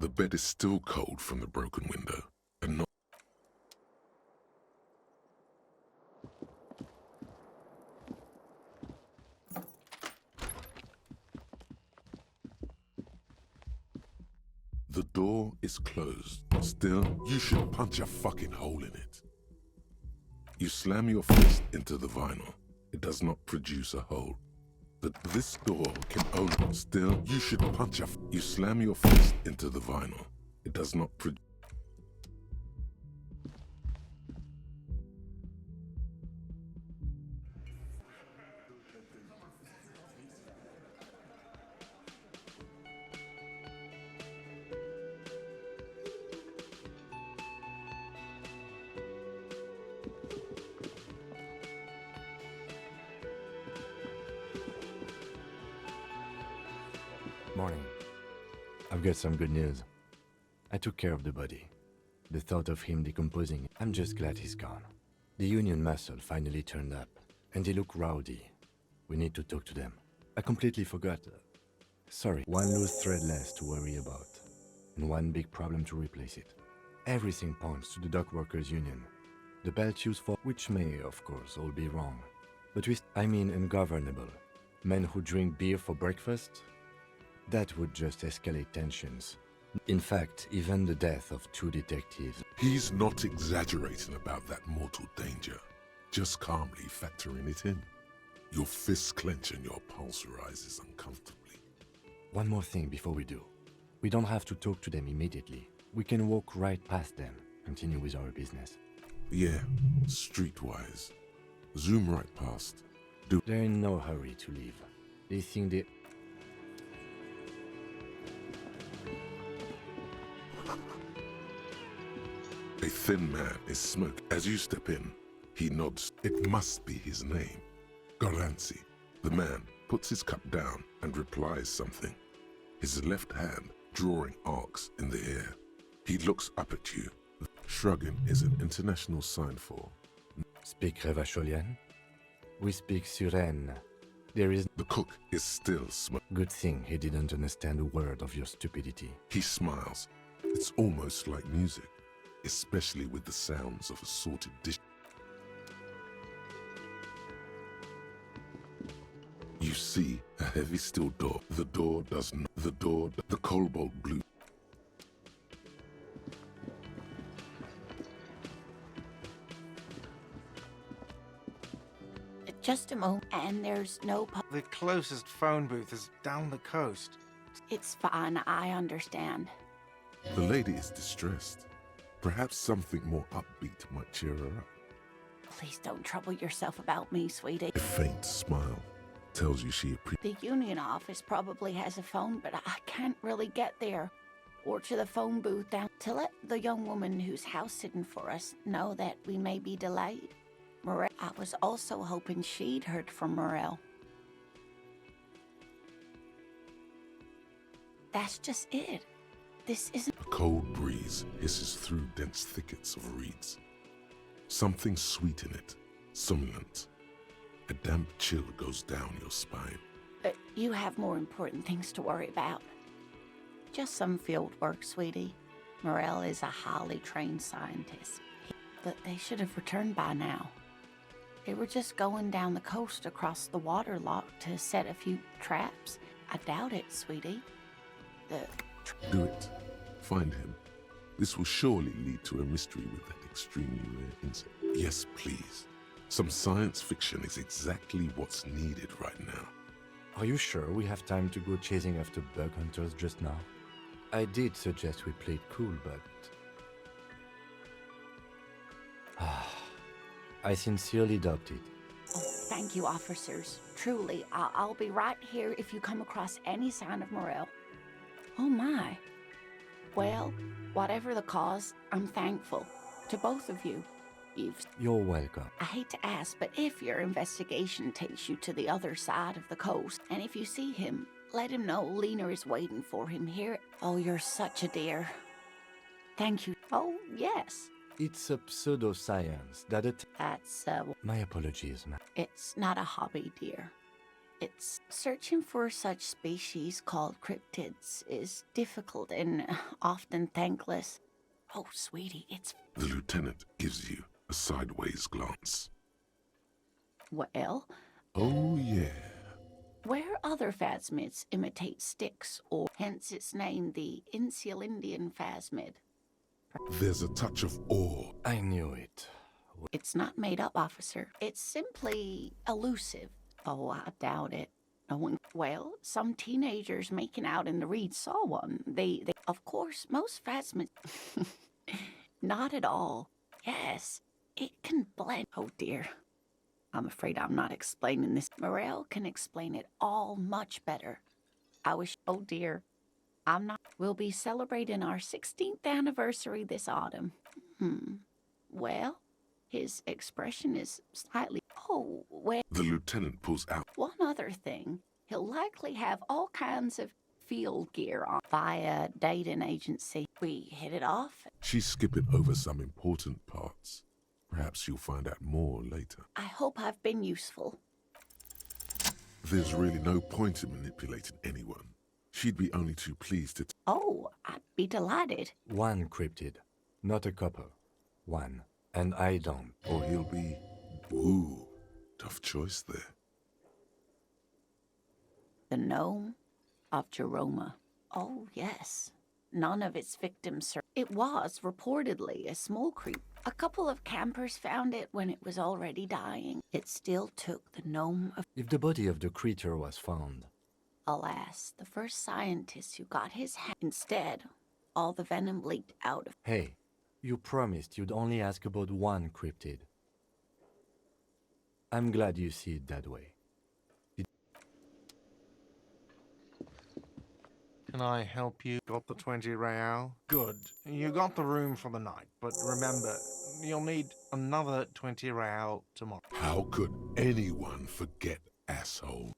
The bed is still cold from the broken window, and not. The door is closed. Still, you should punch a fucking hole in it. You slam your fist into the vinyl. It does not produce a hole. This door can only. Still, you should punch a. You slam your fist into the vinyl. It does not produce. Morning. I've got some good news. I took care of the body. The thought of him decomposing, I'm just glad he's gone. The Union muscle finally turned up, and they look rowdy. We need to talk to them. I completely forgot. Sorry, one loose thread less to worry about, and one big problem to replace it. Everything points to the Dock Workers Union. The belt used for, which may, of course, all be wrong. But I mean ungovernable. Men who drink beer for breakfast? That would just escalate tensions. In fact, even the death of 2 detectives. He's not exaggerating about that mortal danger. Just calmly factoring it in. Your fists clench and your pulse rises uncomfortably. One more thing before we do. We don't have to talk to them immediately. We can walk right past them, continue with our business. Yeah, streetwise. Zoom right past. They're in no hurry to leave. They think they... A thin man is smoke. As you step in, he nods. It must be his name. Garanzi. The man puts his cup down and replies something. His left hand drawing arcs in the air. He looks up at you. Shrugging is an international sign for... Speak Revacholian? We speak Suren. There is... The cook is still smoking. Good thing he didn't understand a word of your stupidity. He smiles. It's almost like music, especially with the sounds of assorted dishes. You see a heavy steel door. The door does not. The cobalt blue. Just a moment, and there's no The closest phone booth is down the coast. It's fine, I understand. The lady is distressed. Perhaps something more upbeat might cheer her up. Please don't trouble yourself about me, sweetie. A faint smile tells you she appreciates. The union office probably has a phone, but I can't really get there. Or to the phone booth down to let the young woman who's house sitting for us know that we may be delayed. Morel, I was also hoping she'd heard from Morel. That's just it. This isn't... A cold breeze hisses through dense thickets of reeds. Something sweet in it, somnolent. A damp chill goes down your spine. But you have more important things to worry about. Just some field work, sweetie. Morel is a highly trained scientist. But they should have returned by now. They were just going down the coast across the water lock to set a few traps. I doubt it, sweetie. Do it. Find him. This will surely lead to a mystery with that extremely rare insect. Yes, please. Some science fiction is exactly what's needed right now. Are you sure we have time to go chasing after bug hunters just now? I did suggest we play it cool, but... I sincerely doubt it. Oh, thank you, officers. Truly, I'll be right here if you come across any sign of Morel. Oh my. Well, whatever the cause, I'm thankful. To both of you. You're welcome. I hate to ask, but if your investigation takes you to the other side of the coast, and if you see him, let him know Lena is waiting for him here. Oh, you're such a dear. Thank you. Oh, yes. It's a pseudoscience that That's, My apologies, ma'am. it's not a hobby, dear. It's searching for such species called cryptids is difficult and often thankless. Oh, sweetie, it's... The lieutenant gives you a sideways glance. Well, Oh, yeah. where other phasmids imitate sticks, or hence its name, the Insulindian phasmid. There's a touch of awe. I knew it. It's not made up, officer. It's simply elusive. Oh, I doubt it. No one... Well, some teenagers making out in the reed saw one. They of course, most phasmids... Not at all. Yes, it can blend... Oh, dear. I'm afraid I'm not explaining this. Morel can explain it all much better. I wish... Oh, dear. I'm not... We'll be celebrating our 16th anniversary this autumn. Well, his expression is slightly... Oh, well... The lieutenant pulls out. One other thing. He'll likely have all kinds of field gear on via dating agency. We hit it off. She's skipping over some important parts. Perhaps you'll find out more later. I hope I've been useful. There's really no point in manipulating anyone. She'd be only too pleased to... Oh, I'd be delighted. One cryptid, not a couple. One. And I don't. Or he'll be... Ooh, tough choice there. The gnome of Jeroma. Oh, yes. None of its victims survived. It was reportedly a small creep. A couple of campers found it when it was already dying. It still took the gnome of... If the body of the creature was found, Alas, the first scientist who got his hand... Instead, all the venom leaked out of... hey, you promised you'd only ask about one cryptid. I'm glad you see it that way. Can I help you? Got the 20 real? Good. You got the room for the night, but remember, you'll need another 20 real tomorrow. How could anyone forget, asshole?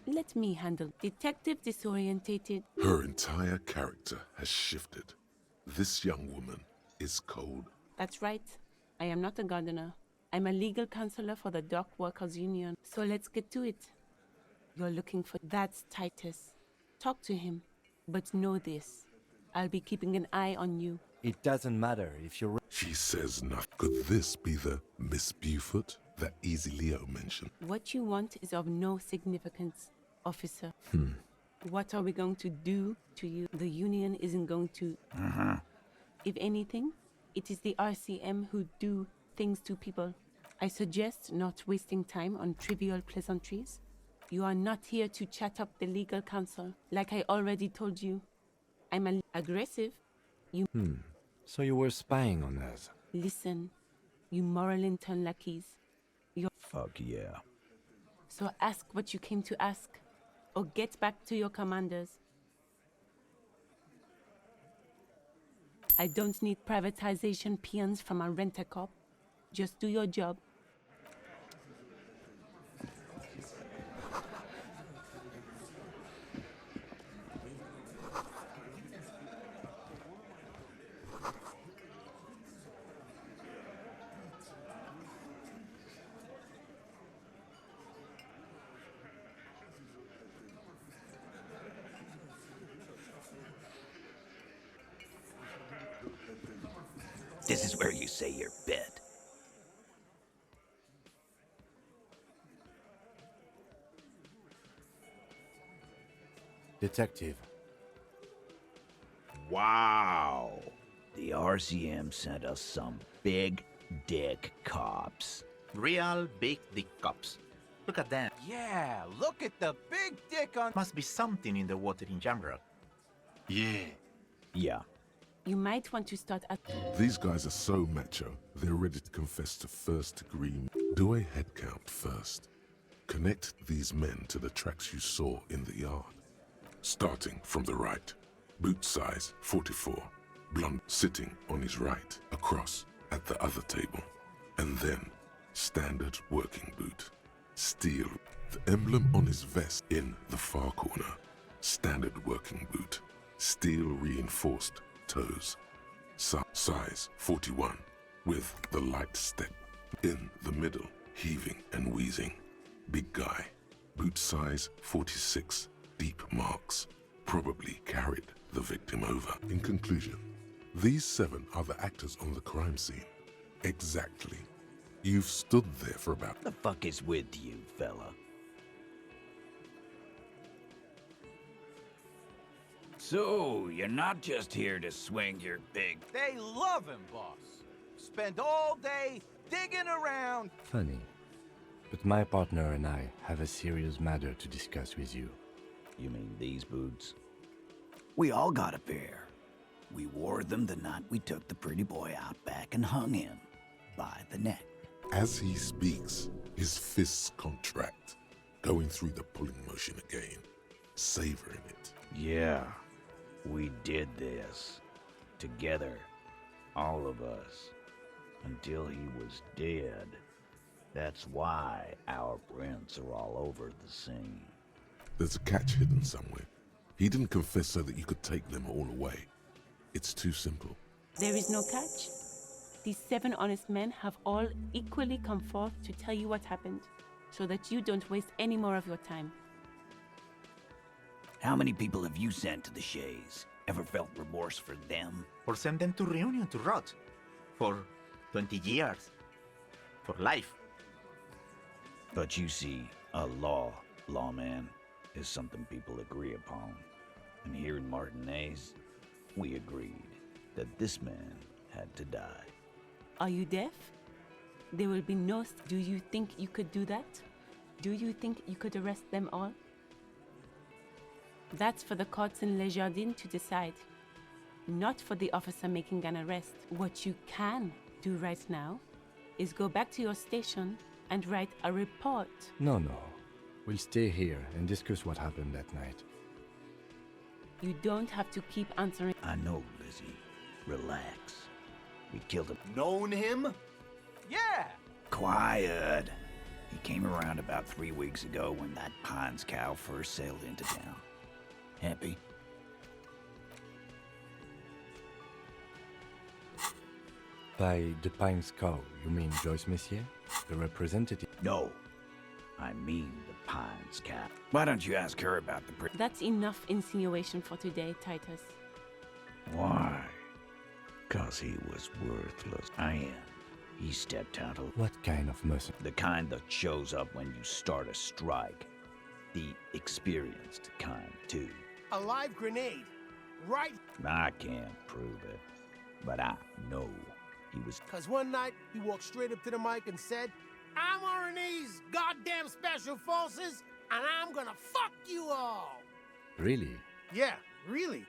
Let me handle. Detective disorientated. Her entire character has shifted. This young woman is cold. That's right. I am not a gardener. I'm a legal counselor for the Dock Workers Union. So let's get to it. You're looking for... That's Titus. Talk to him. But know this. I'll be keeping an eye on you. It doesn't matter if you're... She says nothing. Could this be the Miss Buford that Easy Leo mentioned? What you want is of no significance, officer. What are we going to do to you? The Union isn't going to... If anything, it is the RCM who do things to people. I suggest not wasting time on trivial pleasantries. You are not here to chat up the legal counsel. Like I already told you, I'm aggressive. You... So you were spying on us. Listen, you moral intern lackeys. Fuck yeah. So ask what you came to ask, or get back to your commanders. I don't need privatization peons from a rent-a-cop. Just do your job. This is where you say your bit. Detective. Wow. The RCM sent us some big dick cops. Real big dick cops. Look at them. Yeah, look at the big dick on... Must be something in the water in Jamrock. Yeah. You might want to start at... These guys are so macho, they're ready to confess to first degree. Do a head count first. Connect these men to the tracks you saw in the yard. Starting from the right. Boot size 44. Blonde sitting on his right, across at the other table. And then standard working boot. Steel, the emblem on his vest in the far corner. Standard working boot. Steel reinforced toes. Size 41, with the light step. In the middle, heaving and wheezing. Big guy. Boot size 46, deep marks. Probably carried the victim over. In conclusion, these 7 are the actors on the crime scene. Exactly. You've stood there for about... The fuck is with you, fella? So, you're not just here to swing your big... They love him, boss. Spend all day digging around. Funny. But my partner and I have a serious matter to discuss with you. You mean these boots? We all got a pair. We wore them the night we took the pretty boy out back and hung him by the neck. As he speaks, his fists contract, going through the pulling motion again, savoring it. Yeah, we did this. Together. All of us. Until he was dead. That's why our prints are all over the scene. There's a catch hidden somewhere. He didn't confess so that you could take them all away. It's too simple. There is no catch. These 7 honest men have all equally come forth to tell you what happened, so that you don't waste any more of your time. How many people have you sent to the Shays? Ever felt remorse for them? Or send them to Reunion to rot. For 20 years. For life. But you see, a lawman, is something people agree upon. And here in Martinez, we agreed that this man had to die. Are you deaf? There will be no... Do you think you could do that? Do you think you could arrest them all? That's for the courts in Les Jardins to decide. Not for the officer making an arrest. What you can do right now is go back to your station and write a report. No. We'll stay here and discuss what happened that night. You don't have to keep answering. I know, Lizzie. Relax. We killed him. Known him? Yeah! Quiet. He came around about 3 weeks ago when that Pines cow first sailed into town. Happy? By the Pines cow, you mean Joyce Messier, the representative? No. I mean the Pines cow. Why don't you ask her about the That's enough insinuation for today, Titus. Why? 'Cause he was worthless. I am. He stepped out of... What kind of mercy? The kind that shows up when you start a strike. The experienced kind, too. A live grenade. Right? I can't prove it, but I know he was... Because one night, he walked straight up to the mic and said, I'm RNE's goddamn special forces, and I'm gonna fuck you all. Really? Yeah, really.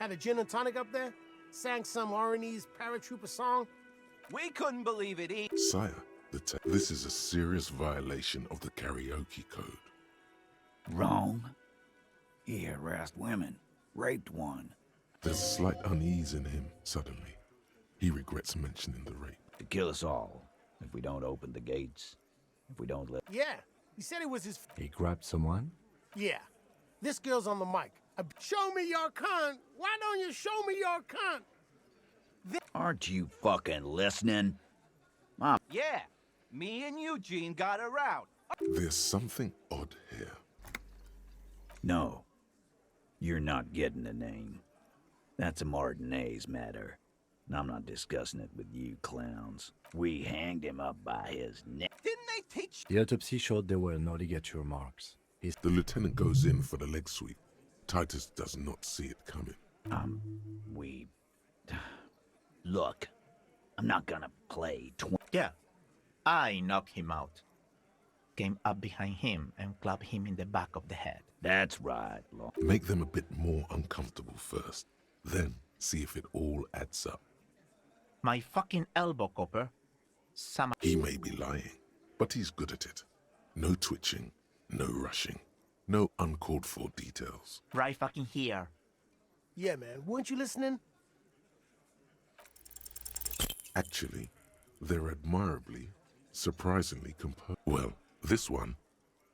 Had a gin and tonic up there, sang some RNE's paratrooper song. We couldn't believe it either. Sire, this is a serious violation of the karaoke code. Wrong. He harassed women, raped one. There's a slight unease in him, suddenly. He regrets mentioning the rape. To kill us all, if we don't open the gates, if we don't let... Yeah, he said it was his... He grabbed someone? Yeah, this girl's on the mic. Show me your cunt. Why don't you show me your cunt? Aren't you fucking listening? Mom. Yeah, me and Eugene got around. There's something odd here. No, you're not getting the name. That's a Martinez matter. And I'm not discussing it with you clowns. We hanged him up by his neck. Didn't they teach? The autopsy showed there were no ligature marks. The lieutenant goes in for the leg sweep. Titus does not see it coming. We... Look, I'm not gonna play Yeah, I knocked him out. Came up behind him and clapped him in the back of the head. That's right, Law. Make them a bit more uncomfortable first. Then see if it all adds up. My fucking elbow, Copper. He may be lying, but he's good at it. No twitching, no rushing, no uncalled for details. Right fucking here. Yeah, man, weren't you listening? Actually, they're admirably, surprisingly composed. Well, this one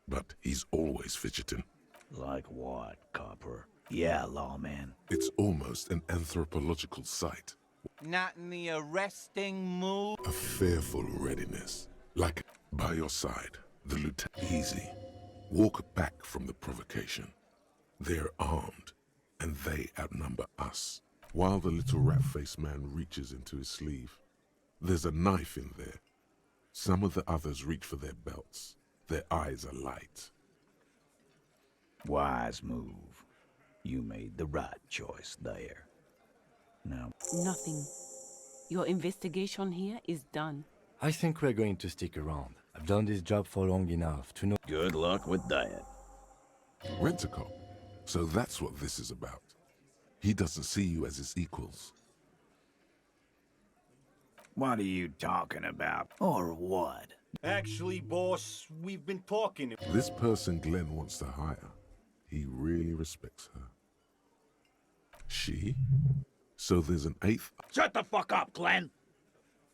but he's always fidgeting. Like what, Copper? Yeah, lawman. It's almost an anthropological sight. Not in the arresting mood. A fearful readiness. Like by your side, the lieutenant. Easy. Walk back from the provocation. They're armed, and they outnumber us. While the little rat-faced man reaches into his sleeve, there's a knife in there. Some of the others reach for their belts. Their eyes are light. Wise move. You made the right choice there. Now, Nothing. Your investigation here is done. I think we're going to stick around. I've done this job for long enough to know. good luck with that. Rent-a-cop. So that's what this is about. He doesn't see you as his equals. What are you talking about? Or what? Actually, boss, we've been talking. This person Glenn wants to hire, he really respects her. She? So there's an eighth. Shut the fuck up, Glenn!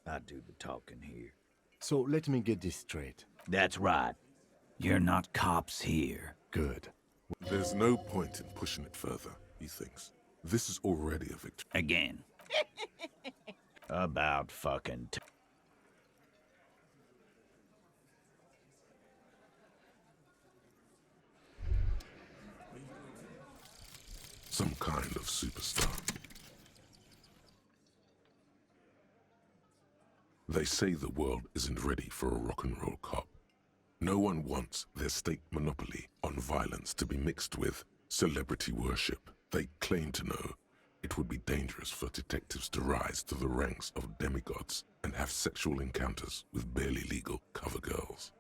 I do the talking here. So let me get this straight. That's right. You're not cops here. Good. There's no point in pushing it further, he thinks. This is already a victory. Again. About fucking Some kind of superstar. They say the world isn't ready for a rock and roll cop. No one wants their state monopoly on violence to be mixed with celebrity worship. They claim to know it would be dangerous for detectives to rise to the ranks of demigods and have sexual encounters with barely legal cover girls.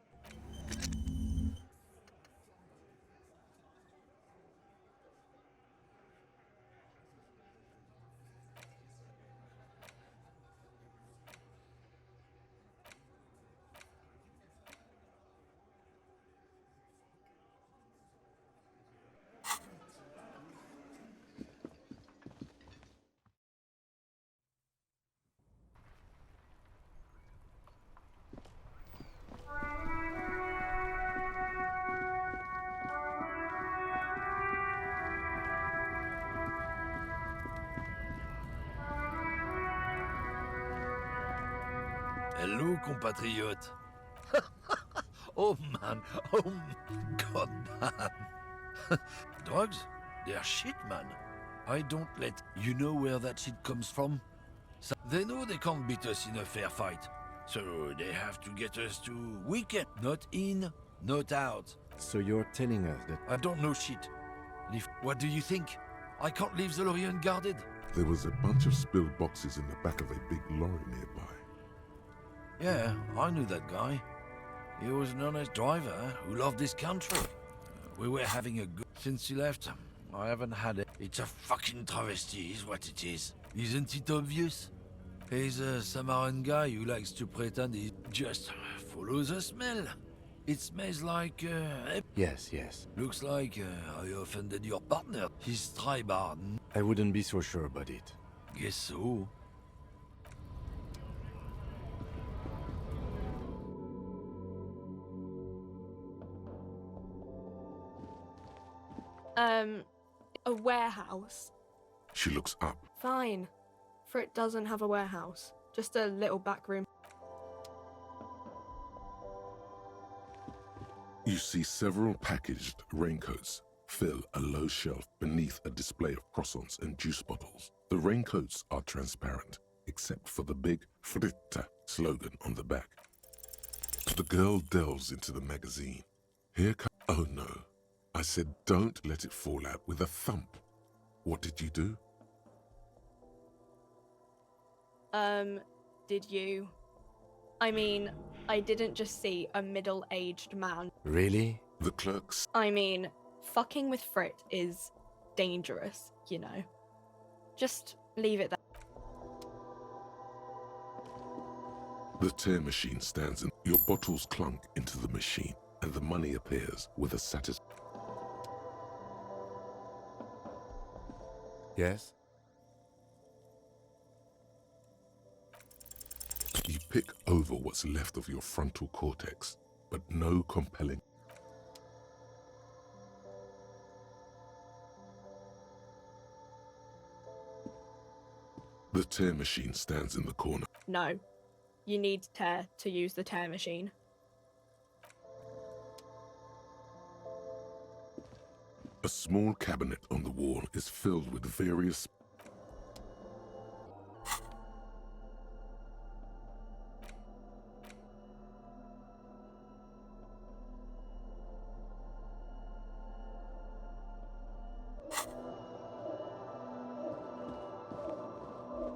Hello, compatriote. Oh man, oh god man. Drugs? They're shit, man. I don't let you know where that shit comes from. So they know they can't beat us in a fair fight. So they have to get us to weekend. Not in, not out. So you're telling us that I don't know shit. What do you think? I can't leave the lorry unguarded. There was a bunch of spilled boxes in the back of a big lorry nearby. Yeah, I knew that guy. He was an honest driver who loved this country. We were having a good... Since he left, I haven't had it. It's a fucking travesty is what it is. Isn't it obvious? He's a Samaritan guy who likes to pretend he just follows the smell. It smells like... yes, yes. Looks like I offended your partner. He's tribard. I wouldn't be so sure about it. Guess so. A warehouse. She looks up. Fine. Frit doesn't have a warehouse. Just a little back room. You see several packaged raincoats fill a low shelf beneath a display of croissants and juice bottles. The raincoats are transparent, except for the big Fritta slogan on the back. The girl delves into the magazine. Here comes... Oh no. I said don't let it fall out with a thump. What did you do? Did you? I mean, I didn't just see a middle-aged man. Really? The clerks... I mean, fucking with Frit is dangerous, you know. Just leave it there. The tear machine stands and your bottles clunk into the machine and the money appears with a satisfying... Yes? You pick over what's left of your frontal cortex, but no compelling... The tear machine stands in the corner. No. You need tear to use the tear machine. A small cabinet on the wall is filled with various...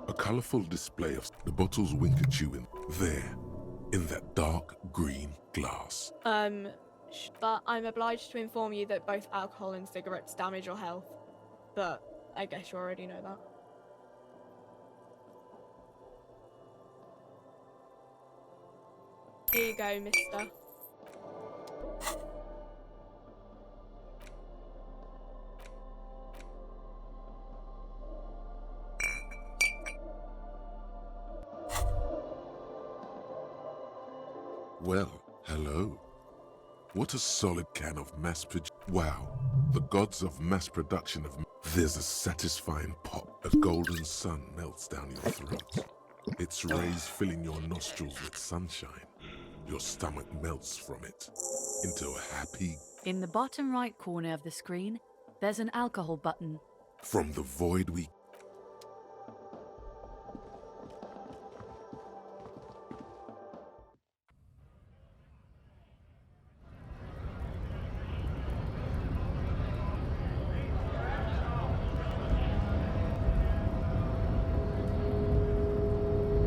A colorful display of the bottles wink at you in that dark green glass. But I'm obliged to inform you that both alcohol and cigarettes damage your health. But I guess you already know that. Here you go, mister. Well, hello. What a solid can of mass production. Wow, the gods of mass production of... There's a satisfying pop. A golden sun melts down your throat. Its rays filling your nostrils with sunshine. Your stomach melts from it into a happy... In the bottom right corner of the screen, there's an alcohol button. From the void we...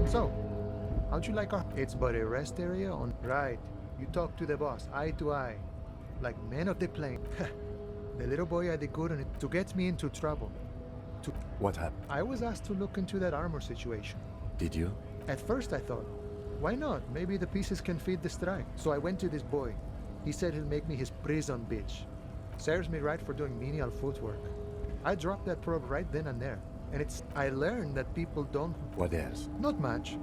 So, how'd you like our... It's but a rest area on... Right. You talk to the boss, eye to eye. Like men of the plane. The little boy had it good on it to get me into trouble. What happened? I was asked to look into that armor situation. Did you? At first I thought, why not? Maybe the pieces can feed the strike. So I went to this boy. He said he'll make me his prison bitch. Serves me right for doing menial footwork. I dropped that probe right then and there. And I learned that people don't... What else? Not much.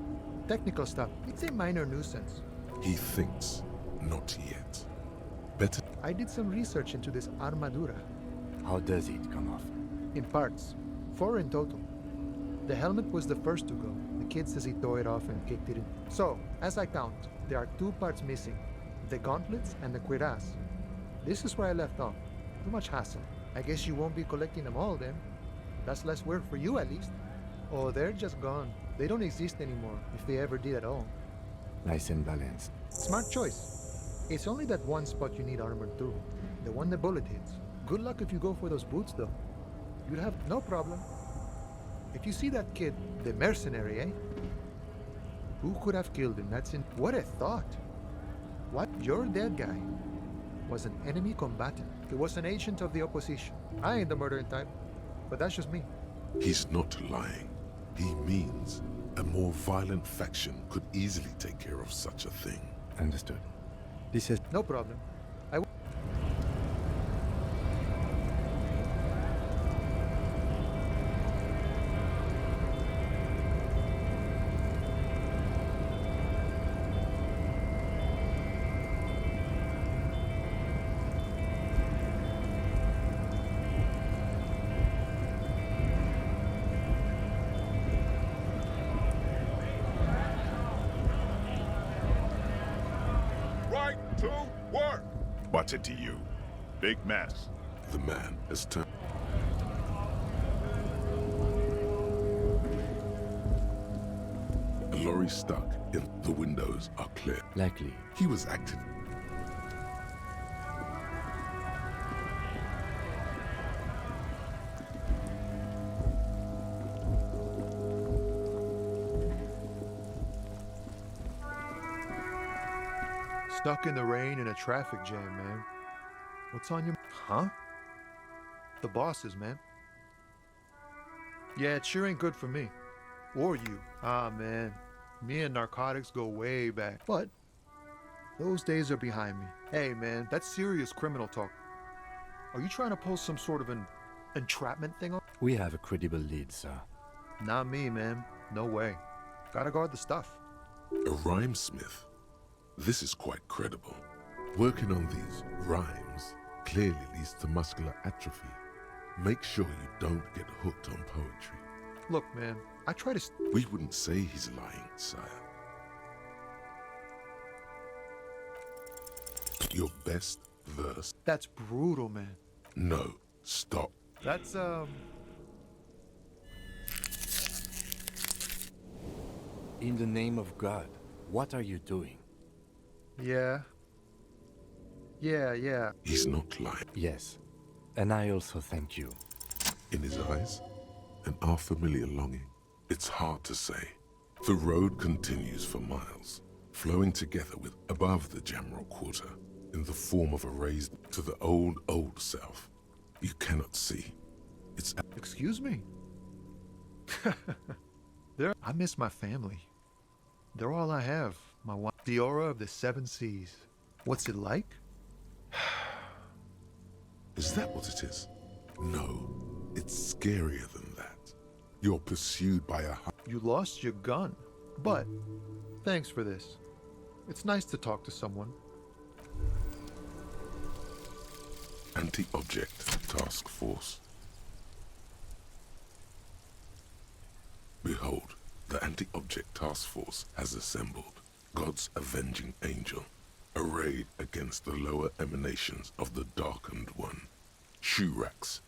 Technical stuff. It's a minor nuisance. He thinks, not yet. Better... I did some research into this armadura. How does it come off? In parts. 4 in total. The helmet was the first to go. The kid says he tore it off and kicked it in. So, as I count, there are 2 parts missing. The gauntlets and the cuirass. This is where I left off. Too much hassle. I guess you won't be collecting them all then. That's less work for you at least. Oh, they're just gone. They don't exist anymore, if they ever did at all. Nice and balanced. Smart choice. It's only that one spot you need armored through. The one the bullet hits. Good luck if you go for those boots though. You'd have no problem. If you see that kid, the mercenary, eh? Who could have killed him? What a thought. What? Your dead guy was an enemy combatant. He was an agent of the opposition. I ain't the murdering type, but that's just me. He's not lying. He means a more violent faction could easily take care of such a thing. Understood. This is... No problem. To work! What's it to you? Big mess. The man has turned. A lorry stuck in the windows are clear. Likely. He was active. Stuck in the rain in a traffic jam, man. What's on your... Huh? The bosses, man. Yeah, it sure ain't good for me. Or you. Ah, man. Me and narcotics go way back. But those days are behind me. Hey, man, that's serious criminal talk. Are you trying to pull some sort of an entrapment thing on? We have a credible lead, sir. Not me, man. No way. Gotta guard the stuff. A rhymesmith. This is quite credible. Working on these rhymes clearly leads to muscular atrophy. Make sure you don't get hooked on poetry. Look, man, I try to... We wouldn't say he's lying, sire. Your best verse. That's brutal, man. No, stop. That's, In the name of God, what are you doing? Yeah. Yeah. He's not lying. Yes, and I also thank you. In his eyes, an unfamiliar longing. It's hard to say. The road continues for miles, flowing together with above the General Quarter, in the form of a raised to the old self. You cannot see. It's... Excuse me? I miss my family. They're all I have. My wife, the aura of the seven seas. What's it like? Is that what it is? No, it's scarier than that. You're pursued by a... You lost your gun. But, thanks for this. It's nice to talk to someone. Anti-Object Task Force. Behold, the Anti-Object Task Force has assembled. God's avenging angel, arrayed against the lower emanations of the Darkened One. Shurax.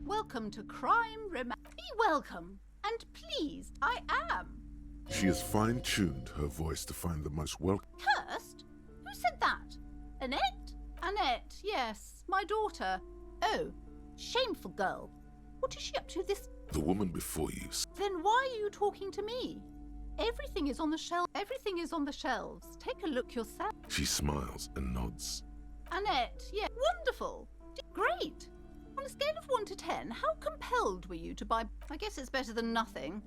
Welcome to Crime Be welcome, and pleased I am. She has fine-tuned her voice to find the most welcome. Cursed? Who said that? Annette? Annette, yes, my daughter. Oh, shameful girl. What is she up to this? The woman before you. Then why are you talking to me? Everything is on the shelf. Everything is on the shelves. Take a look yourself. She smiles and nods. Annette, yeah, wonderful. Great. On a scale of 1 to 10, how compelled were you to buy... I guess it's better than nothing.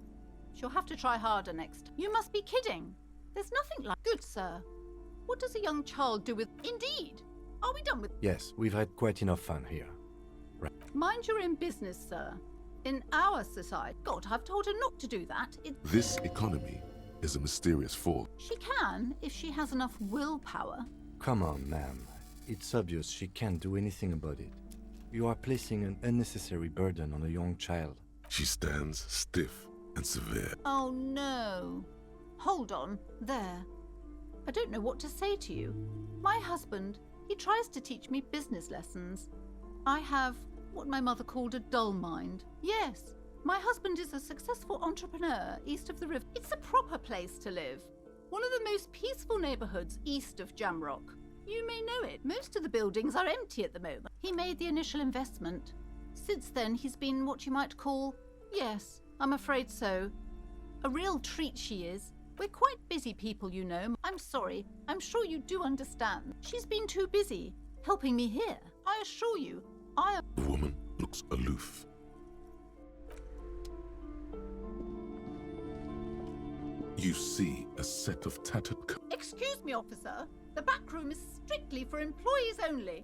She'll have to try harder next. You must be kidding. There's nothing like... Good, sir. What does a young child do with... Indeed. Are we done with... Yes, we've had quite enough fun here. Right. Mind your own business, sir. In our society... God, I've told her not to do that. This economy is a mysterious force. She can, if she has enough willpower. Come on, ma'am. It's obvious she can't do anything about it. You are placing an unnecessary burden on a young child. She stands stiff and severe. Oh no. Hold on. There. I don't know what to say to you. My husband, he tries to teach me business lessons. I have what my mother called a dull mind. Yes, my husband is a successful entrepreneur east of the river. It's a proper place to live. One of the most peaceful neighborhoods east of Jamrock. You may know it. Most of the buildings are empty at the moment. He made the initial investment. Since then, he's been what you might call... Yes, I'm afraid so. A real treat she is. We're quite busy people, you know. I'm sorry. I'm sure you do understand. She's been too busy helping me here. I assure you, The woman looks aloof. You see a set of tattered... Excuse me, officer. The back room is strictly for employees only.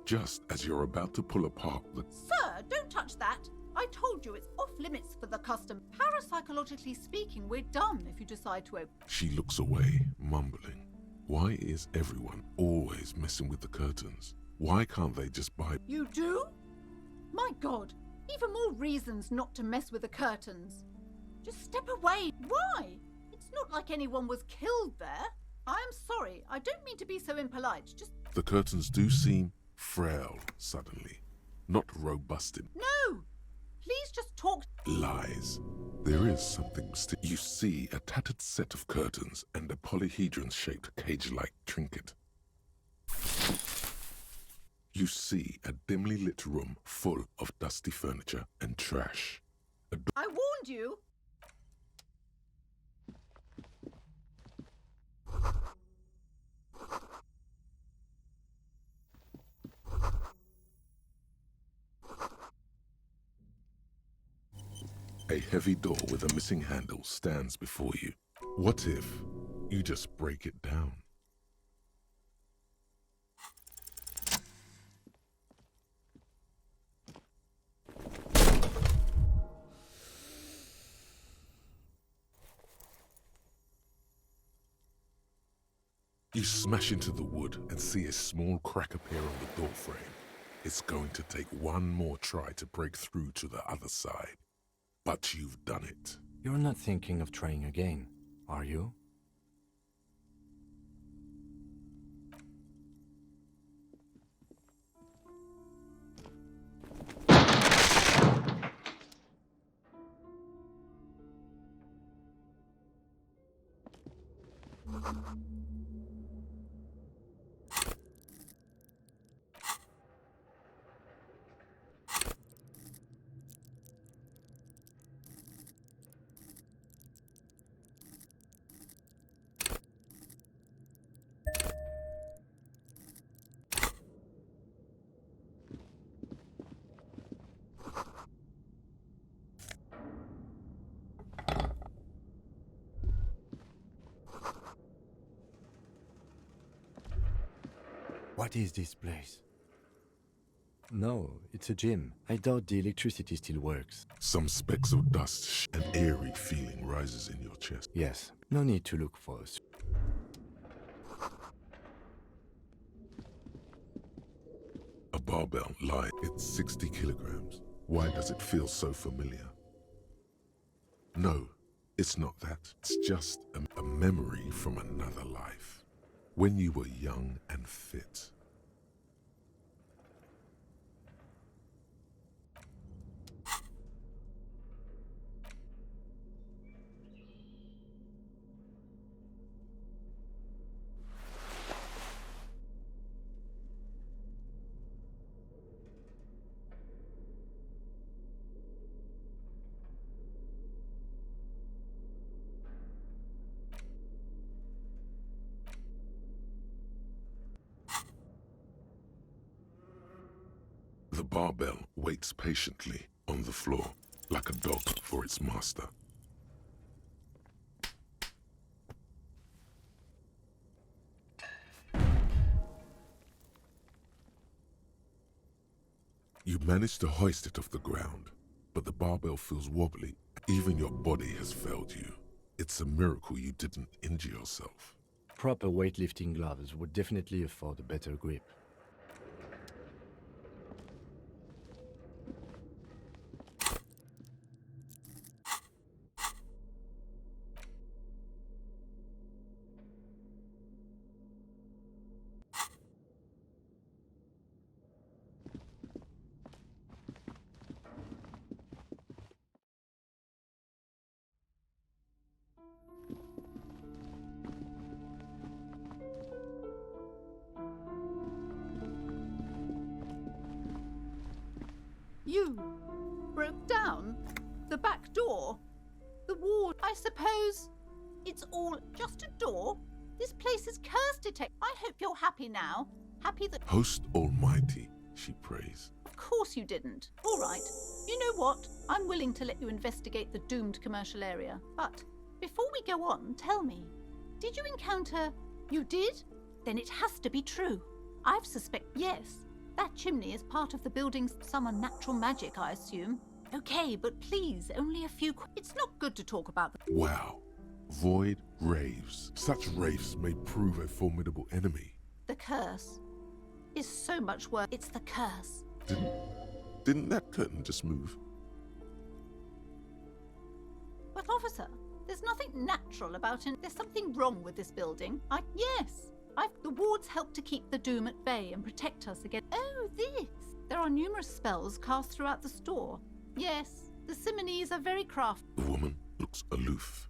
Just as you're about to pull apart the... Sir, don't touch that. I told you it's off limits for the custom. Parapsychologically speaking, we're done if you decide to open. She looks away, mumbling. Why is everyone always messing with the curtains? Why can't they just buy... You do? My God, even more reasons not to mess with the curtains. Just step away. Why? It's not like anyone was killed there. I am sorry. I don't mean to be so impolite. Just... The curtains do seem frail suddenly, not robust. No! Please just talk... Lies. There is something you see a tattered set of curtains and a polyhedron-shaped cage-like trinket. You see a dimly lit room full of dusty furniture and trash. I warned you! A heavy door with a missing handle stands before you. What if you just break it down? You smash into the wood and see a small crack appear on the doorframe. It's going to take one more try to break through to the other side. But you've done it. You're not thinking of trying again, are you? What is this place? No, it's a gym. I doubt the electricity still works. Some specks of dust, an eerie feeling rises in your chest. Yes, no need to look for us. A barbell lies. It's 60 kilograms. Why does it feel so familiar? No, it's not that. It's just a memory from another life. When you were young and fit. The barbell waits patiently on the floor, like a dog for its master. You manage to hoist it off the ground, but the barbell feels wobbly. Even your body has failed you. It's a miracle you didn't injure yourself. Proper weightlifting gloves would definitely afford a better grip. You broke down the back door, the wall. I suppose it's all just a door. This place is curse detect. I hope you're happy now. Happy that. Host Almighty, she prays. Of course you didn't. All right. You know what? I'm willing to let you investigate the doomed commercial area. But before we go on, tell me, did you encounter? You did? Then it has to be true. I've yes. That chimney is part of the building's some unnatural magic, I assume. Okay, but please, only a few. It's not good to talk about. Wow. Void raves. Such raves may prove a formidable enemy. The curse is so much worse. It's the curse. Didn't that curtain just move? But officer, there's nothing natural about it. There's something wrong with this building. Yes. The wards help to keep the doom at bay and protect us against. Oh, this! There are numerous spells cast throughout the store. Yes, the Simonees are very crafty. The woman looks aloof.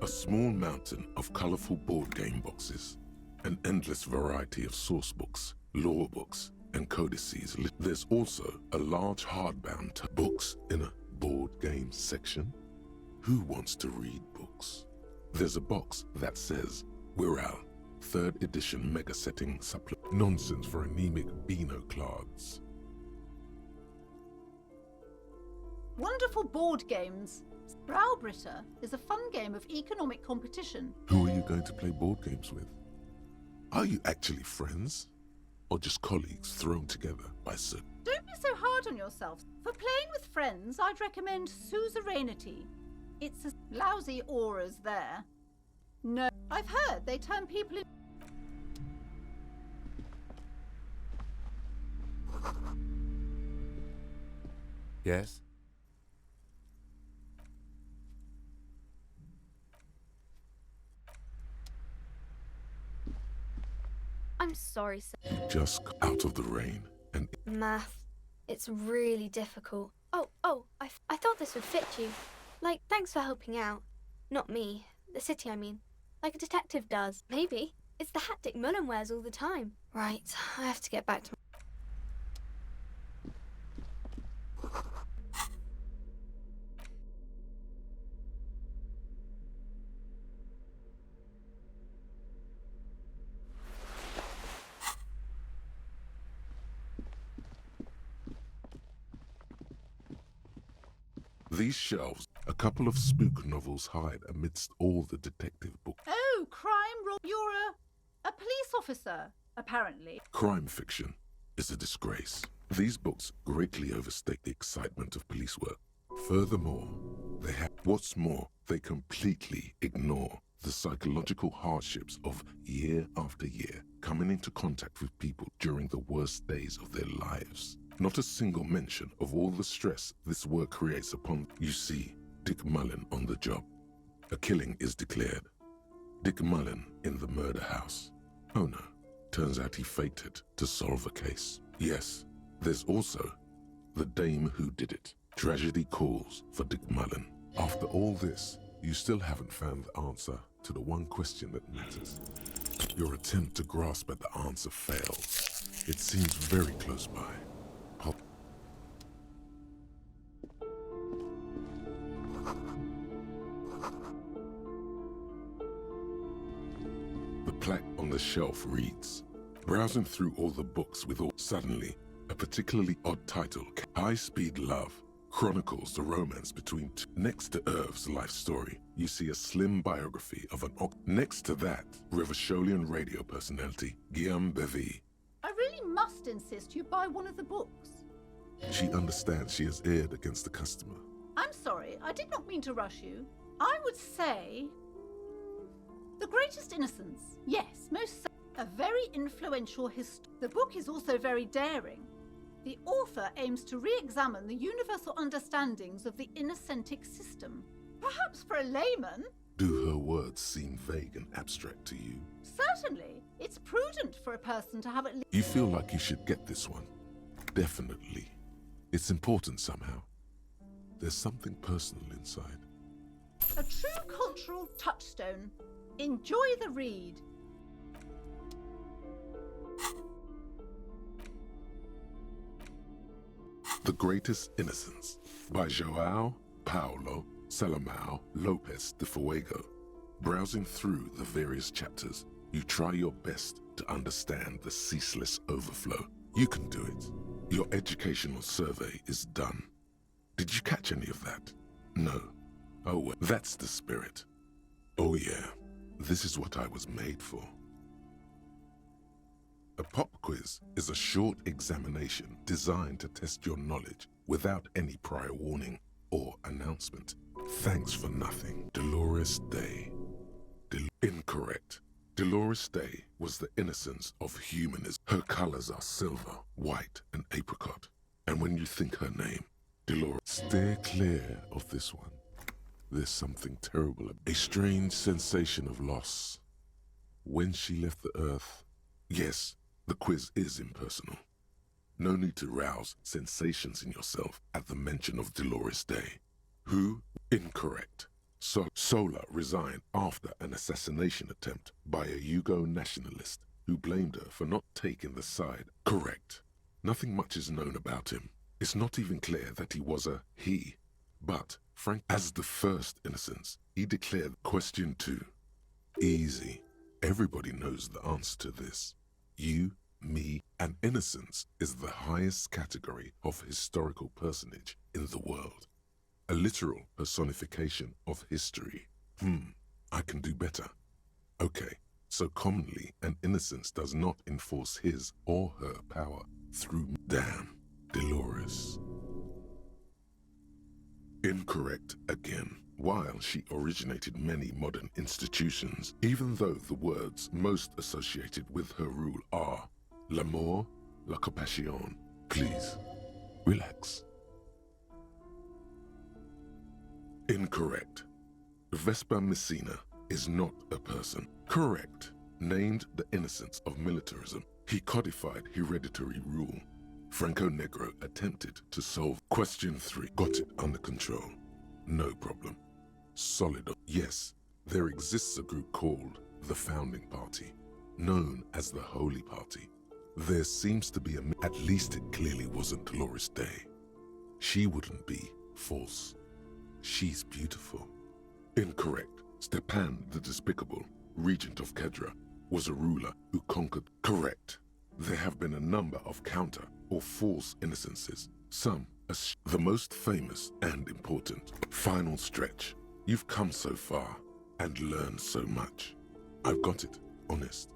A small mountain of colorful board game boxes, an endless variety of source books, lore books, and codices. There's also a large hardbound books in a board game section. Who wants to read books? There's a box that says, Wirral, 3rd edition mega setting supplement. Nonsense for anemic Beano-clads. wonderful board games. Browbritter is a fun game of economic competition. Who are you going to play board games with? Are you actually friends? Or just colleagues thrown together by Sir? Don't be so hard on yourself. For playing with friends, I'd recommend Suzerainty. It's as lousy auras there. No, I've heard they turn people in. Yes? I'm sorry, sir. You just got out of the rain and Math. It's really difficult. I thought this would fit you. Like, thanks for helping out. Not me. The city, I mean. Like a detective does. Maybe. It's the hat Dick Mullen wears all the time. Right, I have to get back to these shelves, a couple of spook novels hide amidst all the detective books. Oh, crime, Rob. You're a police officer, apparently. Crime fiction is a disgrace. These books greatly overstate the excitement of police work. Furthermore, what's more, they completely ignore the psychological hardships of year after year coming into contact with people during the worst days of their lives. Not a single mention of all the stress this work creates upon, you see, Dick Mullen on the job. A killing is declared. Dick Mullen in the murder house. Oh no, turns out he faked it to solve a case. Yes, there's also the dame who did it. Tragedy calls for Dick Mullen. After all this, you still haven't found the answer to the one question that matters. Your attempt to grasp at the answer fails. It seems very close by. The plaque on the shelf reads, browsing through all the books with all suddenly, a particularly odd title, High Speed Love, chronicles the romance between two. Next to Irv's life story, you see a slim biography of an Next to that, Rivasholian radio personality, Guillaume Bevy. I really must insist you buy one of the books. She understands she has erred against the customer. I'm sorry, I did not mean to rush you. I would say... The Greatest Innocence. Yes, a very influential The book is also very daring. The author aims to re-examine the universal understandings of the innocentic system. Perhaps for a layman. Do her words seem vague and abstract to you? Certainly. It's prudent for a person to have at least... You feel like you should get this one? Definitely. It's important somehow. There's something personal inside. A true cultural touchstone. Enjoy the read. The Greatest Innocence by João Paulo Salomão Lopes de Fuego. Browsing through the various chapters, you try your best to understand the ceaseless overflow. You can do it. Your educational survey is done. Did you catch any of that? No. Oh well, that's the spirit. Oh yeah, this is what I was made for. A pop quiz is a short examination designed to test your knowledge without any prior warning or announcement. Thanks for nothing. Dolores Day. Incorrect. Dolores Day was the innocence of humanism. Her colors are silver, white, and apricot. And when you think her name, Dolores, steer clear of this one. There's something terrible. A strange sensation of loss. When she left the earth, yes, the quiz is impersonal. No need to rouse sensations in yourself at the mention of Dolores Day. Who? Incorrect. Sola resigned after an assassination attempt by a Yugo nationalist who blamed her for not taking the side. Correct. Nothing much is known about him. It's not even clear that he was a he. But, Frank, as the first innocence, he declared question 2. Easy. Everybody knows the answer to this. You, me, and innocence is the highest category of historical personage in the world. a literal personification of history. I can do better. Okay, so commonly an innocence does not enforce his or her power through damn Dolores. Incorrect again. While she originated many modern institutions, even though the words most associated with her rule are l'amour, la compassion. Please, relax. Incorrect. Vespa Messina is not a person. Correct. Named the innocence of militarism. He codified hereditary rule. Franco Negro attempted to solve question 3. Got it under control. No problem. Solid. Yes, there exists a group called the Founding Party, known as the Holy Party. There seems to be at least it clearly wasn't Dolores Day. She wouldn't be false. She's beautiful. Incorrect. Stepan the Despicable, regent of Kedra, was a ruler who conquered. Correct. There have been a number of counter or false innocences. Some, the most famous and important. Final stretch. You've come so far and learned so much. I've got it. Honest.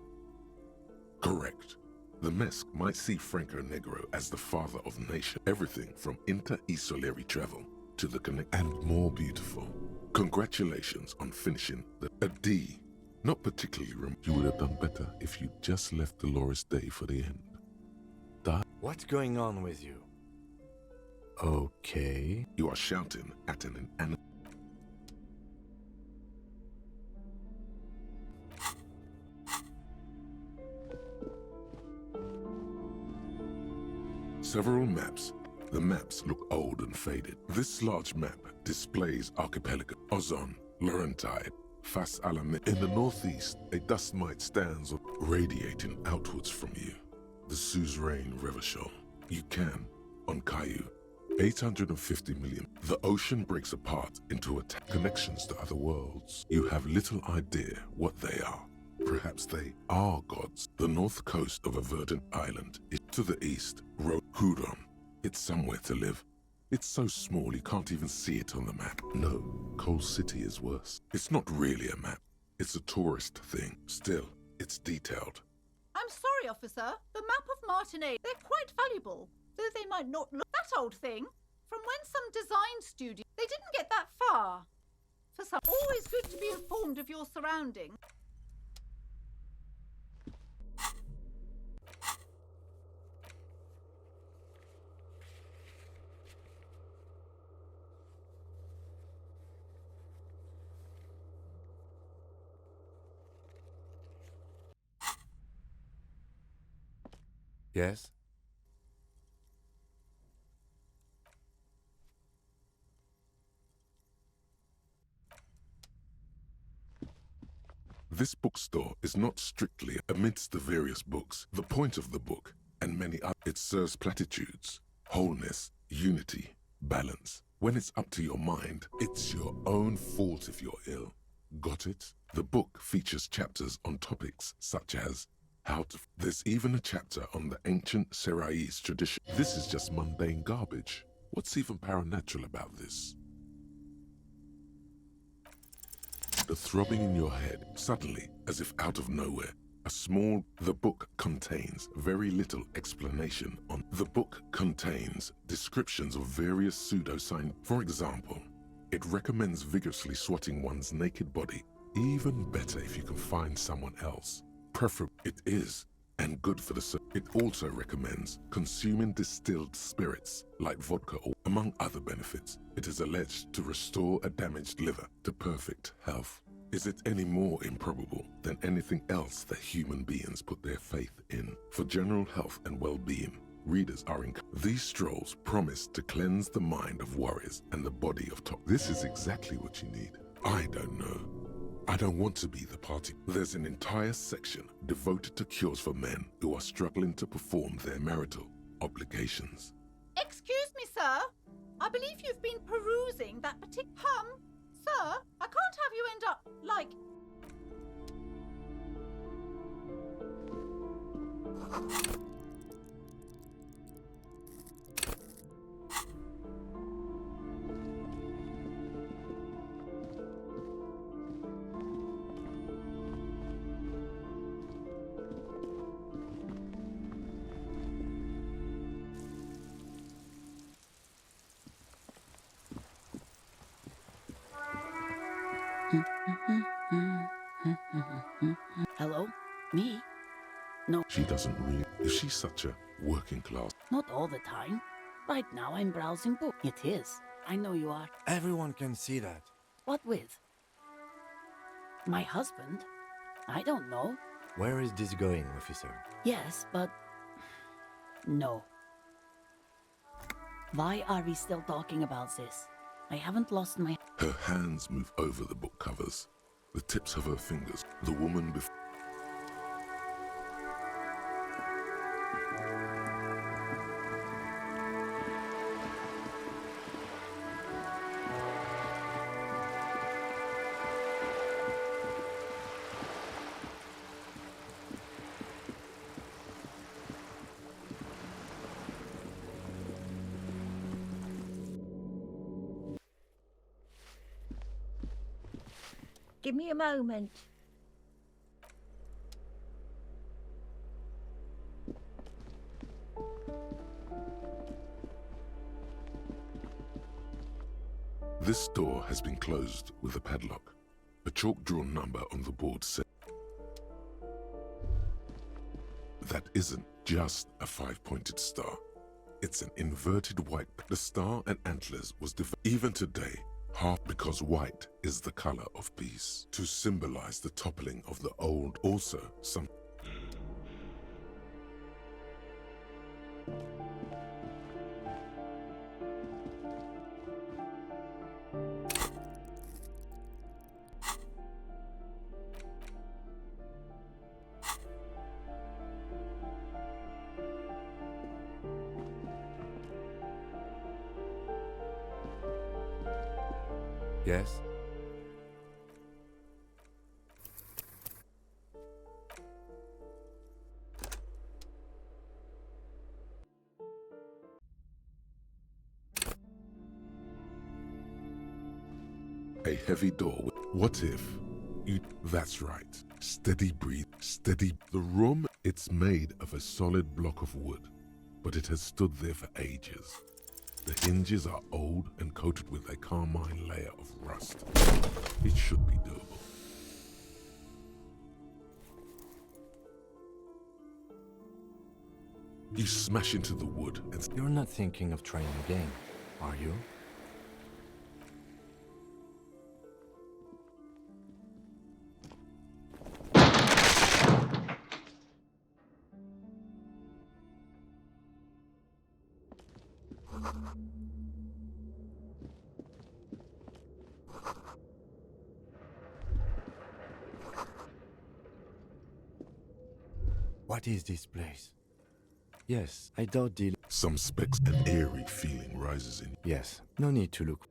Correct. The Mesk might see Franco Negro as the father of the nation. Everything from inter-isolary travel to the connect and more beautiful. Congratulations on finishing a D. Not particularly You would have done better if you just left Dolores Day for the end. What's going on with you? Okay. You are shouting at an Several maps. The maps look old and faded. This large map displays archipelago, Ozon, Laurentide, Fas Alamet. In the northeast, a dust mite stands radiating outwards from you. The suzerain Revachol. You can, on Caillou, 850 million. The ocean breaks apart into connections to other worlds. You have little idea what they are. Perhaps they are gods. The north coast of a verdant island is to the east, Huron. It's somewhere to live. It's so small you can't even see it on the map. No, Coal City is worse. It's not really a map. It's a tourist thing. Still, it's detailed. I'm sorry, officer. The map of Martinez, they're quite valuable, though they might not look that old thing. From when some design studio, they didn't get that far. For some, always good to be informed of your surroundings. Yes? This bookstore is not strictly amidst the various books. The point of the book, and many others, it serves platitudes, wholeness, unity, balance. When it's up to your mind, it's your own fault if you're ill. Got it? The book features chapters on topics such as how to... There's even a chapter on the ancient Seraïs tradition. This is just mundane garbage. What's even paranatural about this? The throbbing in your head, suddenly, as if out of nowhere. The book contains very little explanation on... The book contains descriptions of various pseudoscience. For example, it recommends vigorously swatting one's naked body. Even better if you can find someone else. Preferably, it is, and good for the... It also recommends consuming distilled spirits, like vodka or, among other benefits. It is alleged to restore a damaged liver to perfect health. Is it any more improbable than anything else that human beings put their faith in? For general health and well-being, readers are These strolls promise to cleanse the mind of worries and the body of top. This is exactly what you need. I don't know. I don't want to be the party. There's an entire section devoted to cures for men who are struggling to perform their marital obligations. Excuse me, sir. I believe you've been perusing that particular... Sir, I can't have you end up like... Hello? Me? No, She doesn't really. Is she such a working class? not all the time. Right now I'm browsing books. It is. I know you are. Everyone can see that. What with? My husband? I don't know. Where is this going, officer? Yes, but... no. Why are we still talking about this? I haven't lost my... Her hands move over the book covers. The tips of her fingers. The woman before. Give me a moment. This door has been closed with a padlock. A chalk-drawn number on the board says that isn't just a five-pointed star. It's an inverted white. The star and antlers was even today, half because white is the color of peace, to symbolize the toppling of the old. Also, some Yes? a heavy door. What if you... That's right. Steady breathe. Steady. The room, it's made of a solid block of wood, but it has stood there for ages. The hinges are old and coated with a carmine layer of rust. It should be doable. You smash into the wood and... You're not thinking of trying again, are you? What is this place? Yes, I doubt the... Some specks, an eerie feeling rises in... Yes, no need to look.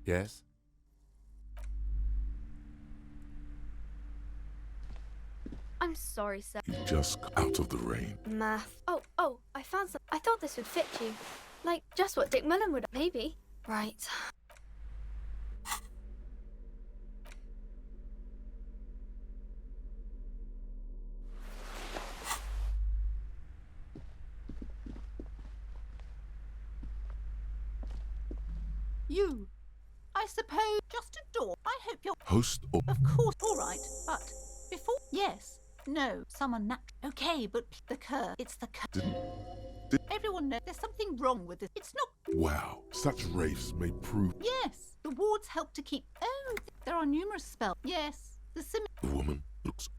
Yes? I'm sorry, sir. You just out of the rain. Math. Oh, I found some. I thought this would fit you. Like, just what Dick Mullen would. Maybe. Right. You. I suppose just a door. I hope you're... Host or... Of course, all right, but before... Yes. No, someone natural. Okay, but the curve. It's the curve. Everyone knows there's something wrong with this. It's not... Wow, such wraiths may prove... Yes, the wards help to keep... Oh, there are numerous spells. Yes, the The woman looks...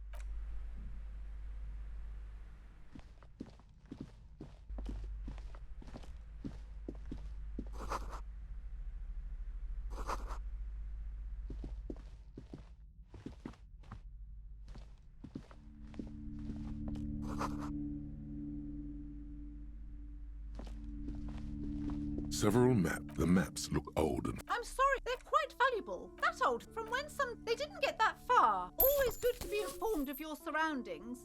Several maps. The maps look old and... I'm sorry, they're quite unbelievable. That old, from when they didn't get that far. Always good to be informed of your surroundings.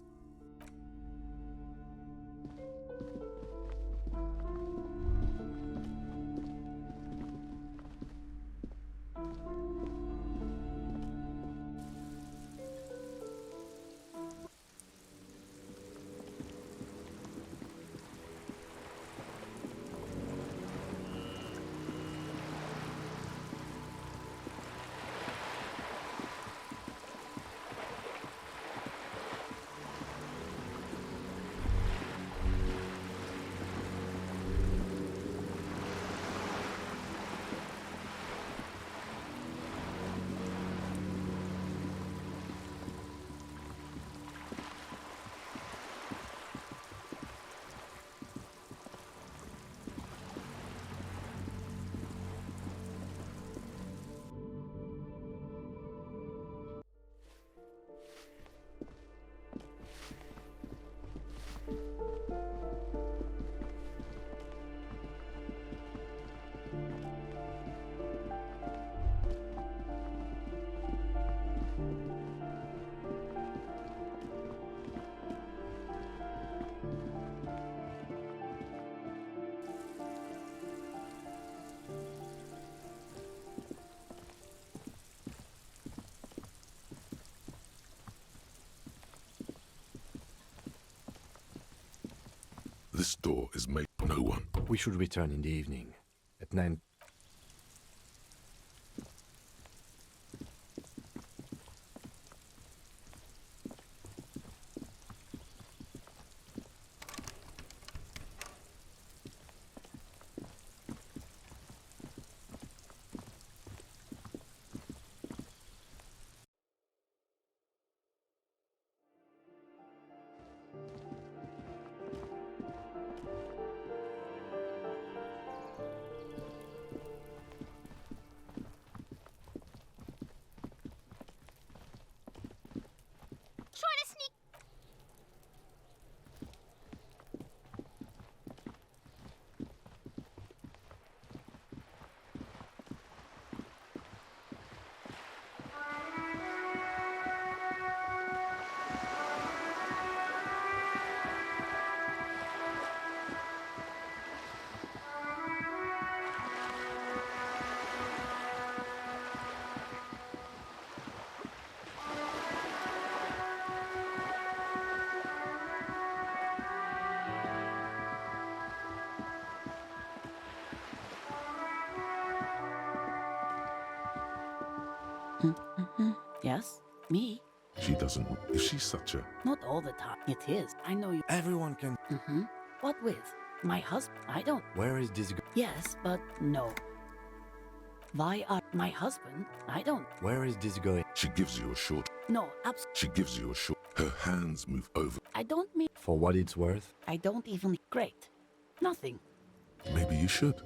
This door is made for no one. We should return in the evening. At 9. Yes, me. She doesn't. Is she such a... Not all the time. It is. I know you. Everyone can. What with? My husband? I don't. Where is this Yes, but no. Why are my husband? I don't. Where is this going? She gives you a short... No, absolutely. She gives you a short... Her hands move over. I don't mean. For what it's worth? I don't even. Great. Nothing. Maybe you should.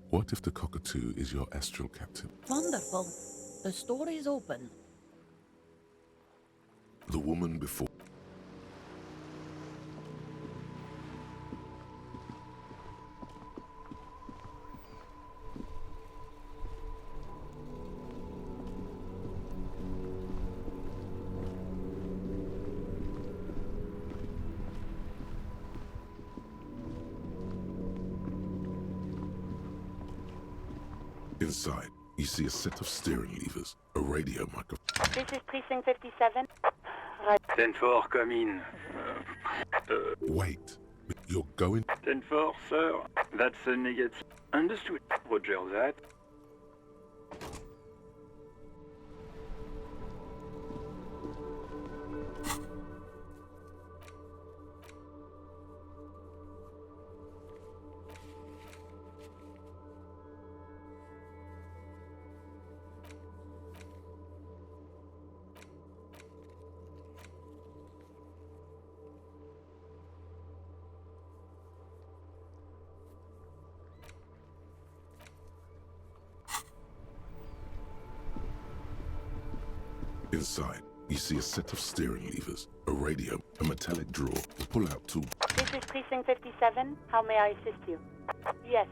What if the cockatoo is your astral captain? Wonderful. The store is open. The woman before... Inside, you see a set of steering levers, a radio microphone. This is Precinct 57. Right. 10-4, come in. Wait, you're going... 10-4, sir. That's a negative. Understood. Roger that. Inside, you see a set of steering levers, a radio, a metallic drawer, a pull-out tool. This is Precinct 57. How may I assist you? Yes.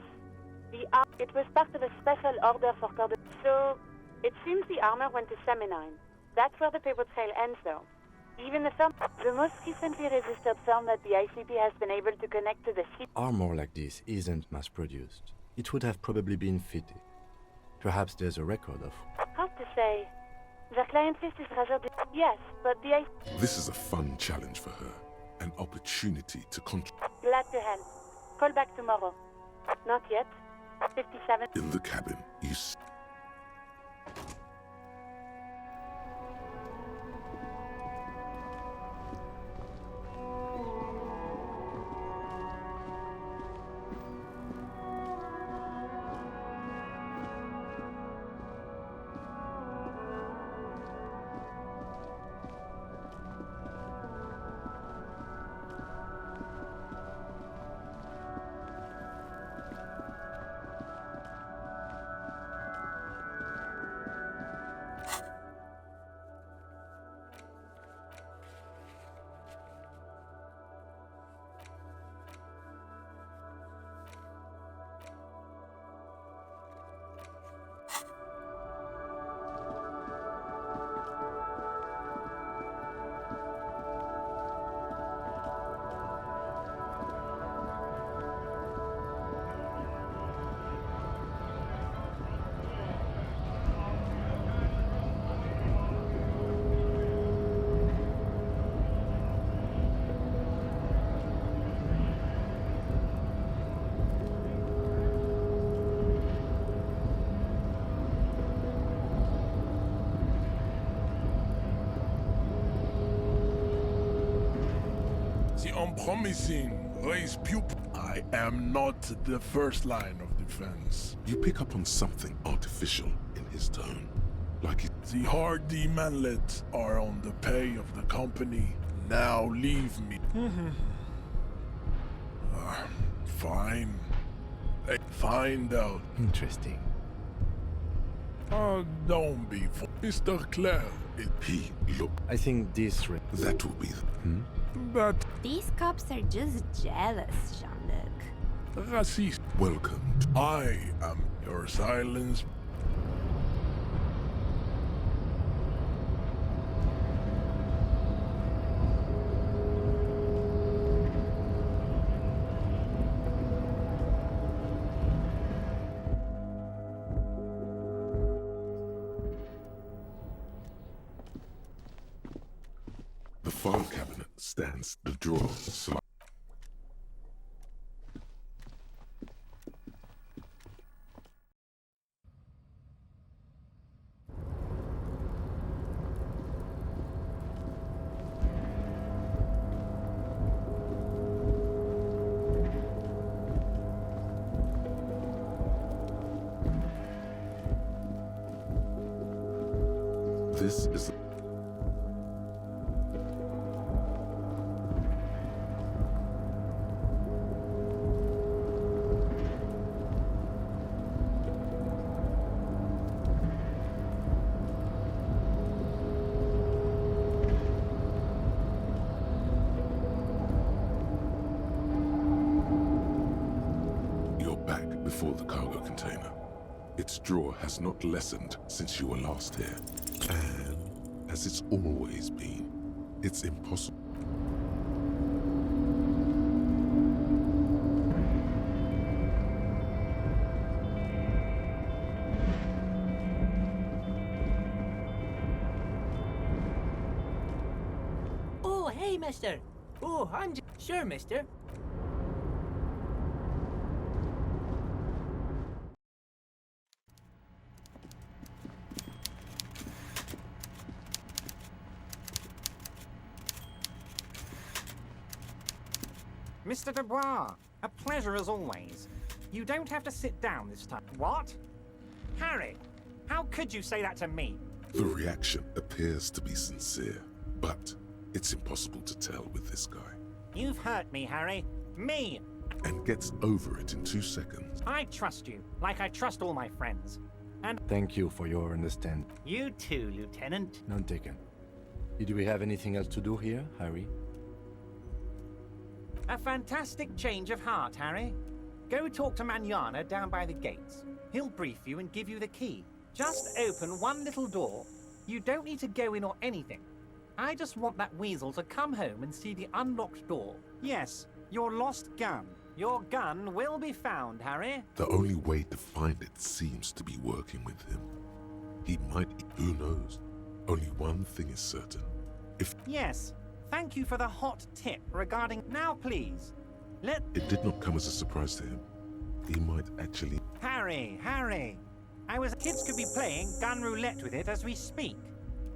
It was part of a special order for Cordon. So, It seems the armor went to Seminine. That's where the paper trail ends, though. Even the film, the most recently registered film that the ICP has been able to connect to the ship. Armor like this isn't mass-produced. It would have probably been fitted. Perhaps there's a record of... Hard to say. The client list is rather... Yes, but the This is a fun challenge for her. An opportunity to contribute. Glad to help. Call back tomorrow. Not yet. 57. In the cabin, you see... The unpromising raise pupil. I am not the first line of defense. You pick up on something artificial in his tone. Like he... The hardy manlets are on the pay of the company. Now leave me. Fine. Find out. Interesting. Don't be Mr. Clare. He look. I think this... That will be the... But... These cops are just jealous, Jean-Luc. Racist. Welcome. I am your silence. The file cabinet stands the drawer slide. This is before the cargo container. Its draw has not lessened since you were last here. And, as it's always been, it's impossible. Oh, hey, mister. Oh, I'm sure, mister. Mr. Dubois, a pleasure as always. You don't have to sit down this time. What? Harry, how could you say that to me? The reaction appears to be sincere, but it's impossible to tell with this guy. You've hurt me, Harry. Me! And gets over it in 2 seconds. I trust you, like I trust all my friends. And Thank you for your understanding. you too, Lieutenant. None taken. Did we have anything else to do here, Harry? A fantastic change of heart, Harry. Go talk to Manana down by the gates. He'll brief you and give you the key. Just open one little door. You don't need to go in or anything. I just want that weasel to come home and see the unlocked door. Yes, your lost gun. Your gun will be found, Harry. The only way to find it seems to be working with him. He might, who knows? Only one thing is certain. If Yes, thank you for the hot tip regarding... Now, please, let... it did not come as a surprise to him, he might actually... Harry! Kids could be playing gun roulette with it as we speak.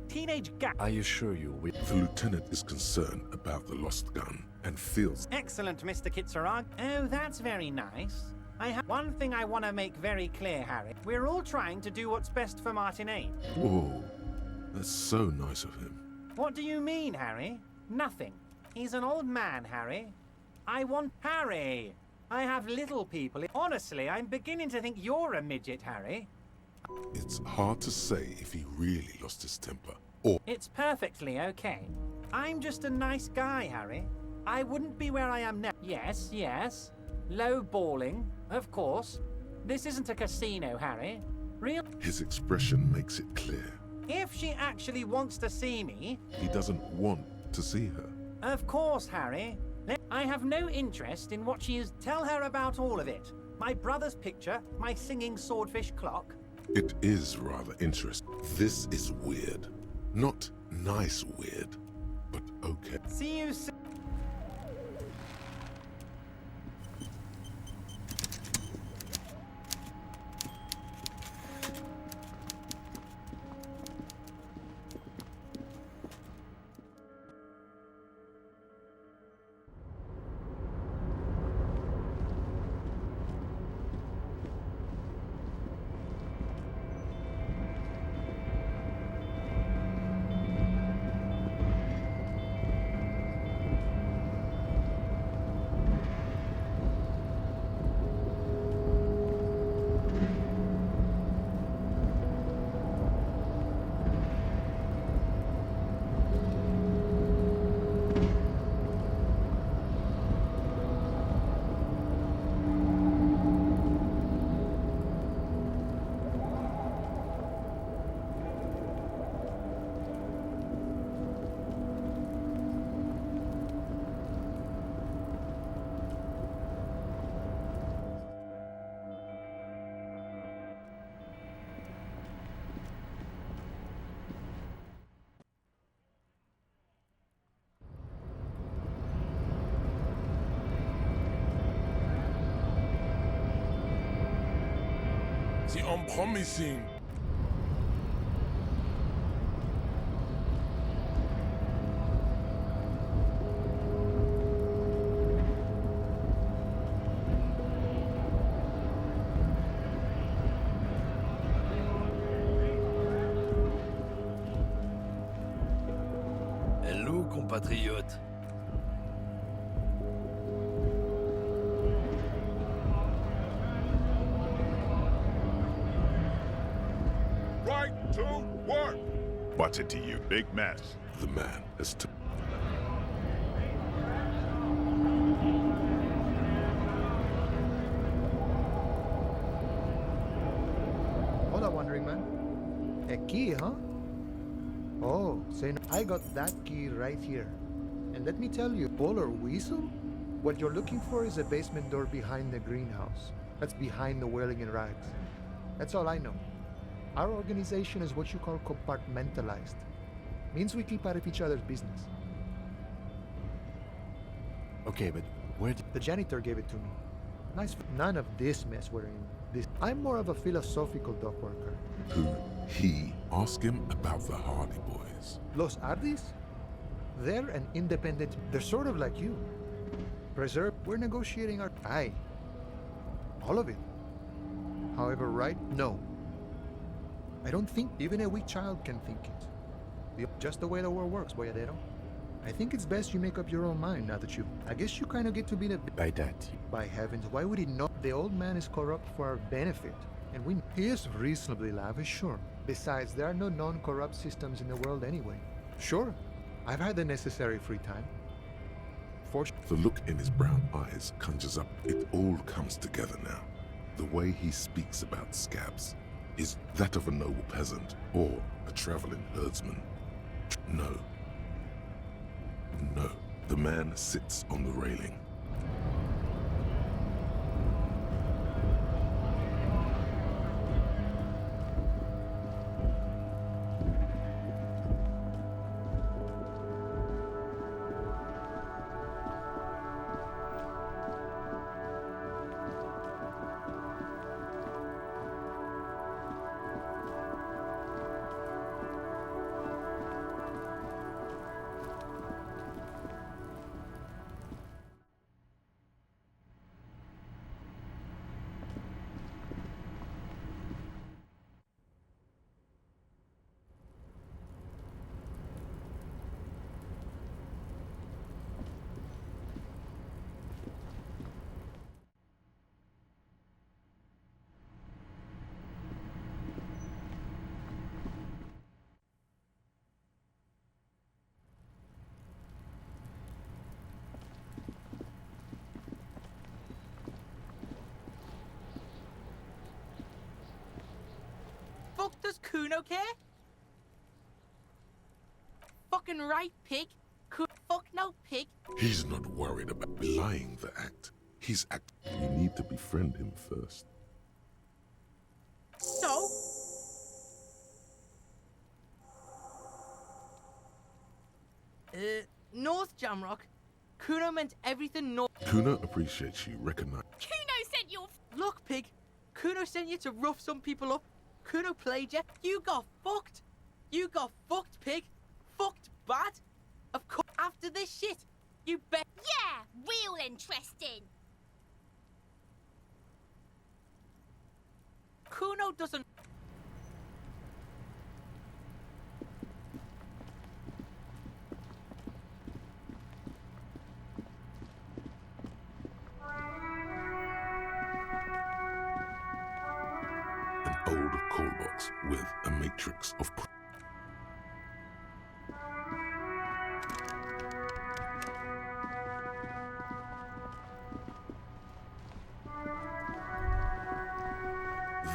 Teenage gun... I assure you, we... The lieutenant is concerned about the lost gun and feels... Excellent, Mr. Kitsurag. Oh, that's very nice. I have one thing I want to make very clear, Harry. We're all trying to do what's best for Martinade. Whoa, that's so nice of him. What do you mean, Harry? Nothing. He's an old man, Harry. I want... Harry! I have little people. Honestly, I'm beginning to think you're a midget, Harry. It's hard to say if he really lost his temper, or... It's perfectly okay. I'm just a nice guy, Harry. I wouldn't be where I am now. Yes. Low balling, of course. This isn't a casino, Harry. Real... His expression makes it clear. If she actually wants to see me... He doesn't want to see her. Of course, Harry. I have no interest in what she is. Tell her about all of it. My brother's picture, my singing swordfish clock. It is rather interesting. This is weird. Not nice weird, but okay. See you soon. C'est unpromising. Hello, compatriote. Right to work! What's it to you? Big mess. The man has to... Hold on, Wandering Man. A key, huh? Oh, say no. I got that key right here. And let me tell you, Polar Weasel? What you're looking for is a basement door behind the greenhouse. That's behind the Wailing in Rags. That's all I know. Our organization is what you call compartmentalized. Means we keep out of each other's business. Okay, but where did... The janitor gave it to me. Nice. None of this mess we're in. This. I'm more of a philosophical dock worker. Who? He? Ask him about the Hardy Boys. Los Ardis? They're an independent... They're sort of like you. Preserve... We're negotiating our... Aye. All of it. However, right? No. I don't think even a weak child can think it. Just the way the world works, Boyadero. I think it's best you make up your own mind now that you... I guess you kind of get to be the... By that... By heavens, why would he not? The old man is corrupt for our benefit. And he is reasonably lavish, sure. Besides, there are no non-corrupt systems in the world anyway. Sure, I've had the necessary free time. The look in his brown eyes conjures up... It all comes together now. The way he speaks about scabs. is that of a noble peasant or a traveling herdsman. No. No. The man sits on the railing. Fuck does Kuno care? Fucking right, pig. Fuck no, pig. He's not worried about belying the act. He's act. You need to befriend him first. So? North Jamrock. Kuno meant everything north. Kuno appreciates you, recognize. Kuno sent you. Look, pig. Kuno sent you to rough some people up. Kuno played you. You got fucked. You got fucked, pig. Fucked bad. Of course, after this shit, you bet. Yeah, real interesting. Kuno doesn't. An old call box with a matrix of.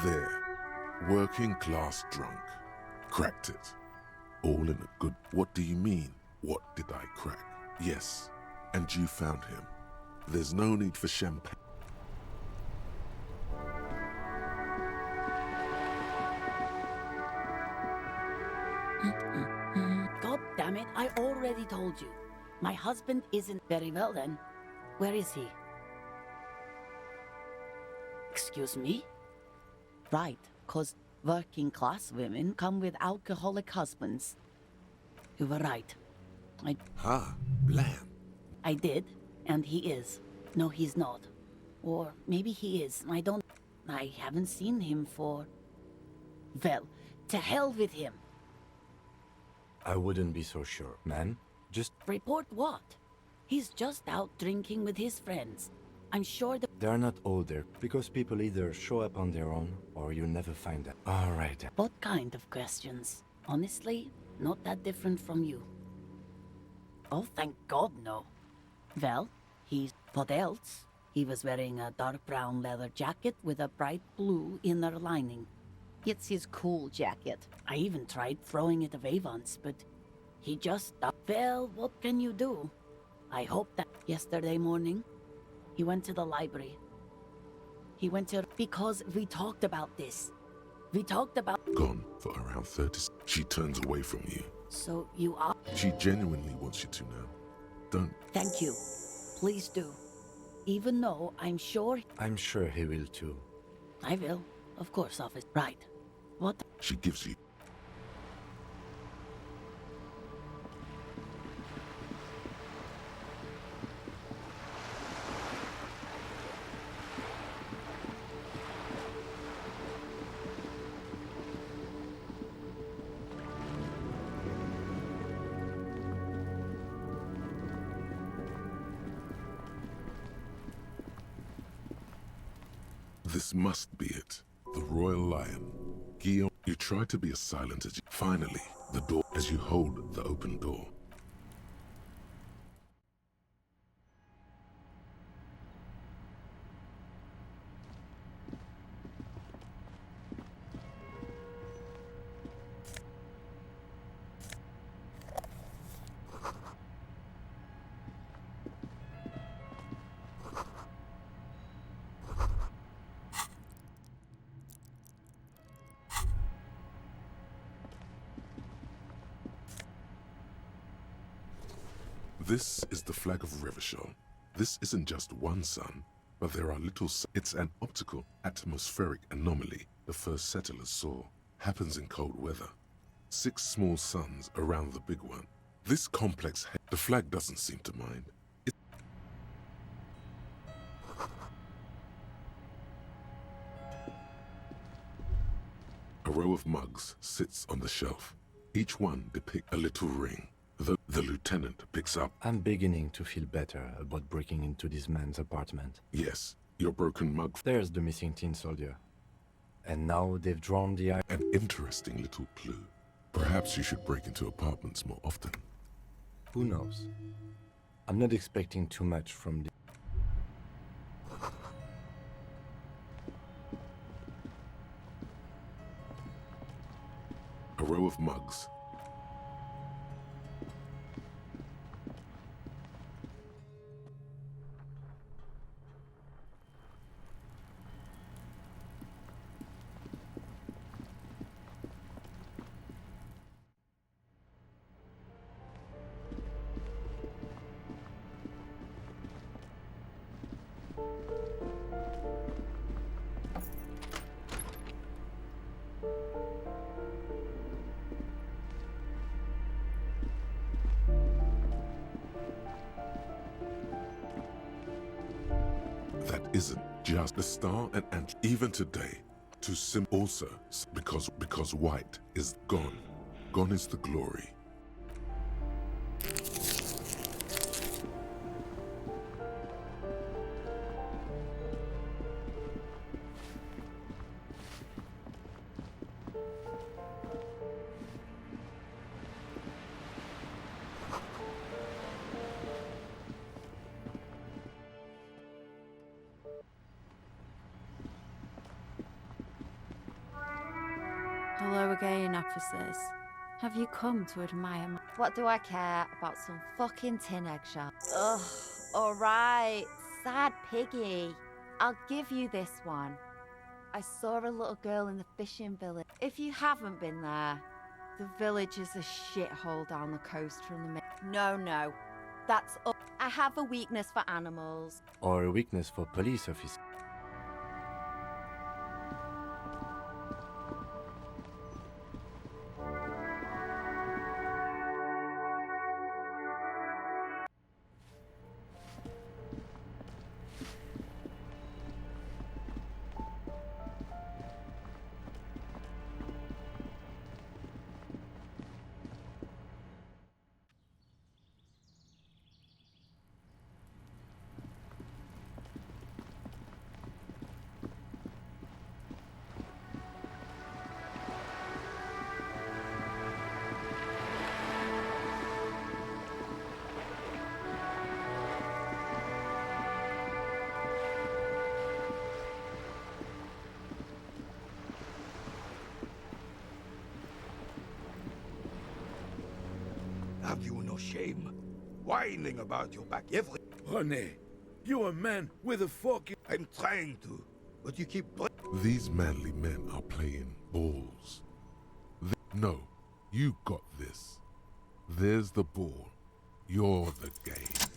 There, working class drunk. Cracked it. All in a good. What do you mean? What did I crack? Yes, and you found him. There's no need for champagne. God damn it, I already told you. My husband isn't very well then. Where is he? Excuse me? Right, 'cause working class women come with alcoholic husbands. You were right. Lamb. I did, and he is. No, he's not. Or maybe he is. I haven't seen him for. Well, to hell with him. I wouldn't be so sure, man. Just... Report what? He's just out drinking with his friends. I'm sure that... They're not all there, because people either show up on their own, or you never find them. All right. What kind of questions? Honestly, not that different from you. Oh, thank God, no. Well, what else? He was wearing a dark brown leather jacket with a bright blue inner lining. It's his cool jacket. I even tried throwing it away once, but he just stopped. Well, what can you do? I hope that yesterday morning, he went to the library. Because we talked about this. We talked about... Gone for around 30. She turns away from you. So you are... She genuinely wants you to know. Don't... Thank you. Please do. Even though I'm sure... I'm sure he will too. I will. Of course, officer. Right. What? She gives you... This must be it. The Royal Lion. Guillaume, you try to be as silent as you... Finally, the door, as you hold the open door. This is the flag of Revachol. This isn't just one sun, but there are little suns. It's an optical atmospheric anomaly the first settlers saw. Happens in cold weather. 6 small suns around the big one. This complex, the flag doesn't seem to mind. A row of mugs sits on the shelf. Each one depicts a little ring. The lieutenant picks up. I'm beginning to feel better about breaking into this man's apartment. Yes, your broken mug. There's the missing tin soldier. And now they've drawn the eye. An interesting little clue. Perhaps you should break into apartments more often. Who knows? I'm not expecting too much from the... A row of mugs. That isn't just the star and ant. Even today, to sim also because white is gone. Gone is the glory. Hello again, officers. Have you come to admire my... What do I care about some fucking tin eggshell? Ugh, alright, sad piggy. I'll give you this one. I saw a little girl in the fishing village. If you haven't been there, the village is a shithole down the coast from the... No, that's... I have a weakness for animals. Or a weakness for police officers. Have you no shame? Whining about your back every... René, you're a man with a fucking... I'm trying to, but you keep... These manly men are playing balls. No, you got this. There's the ball. You're the game.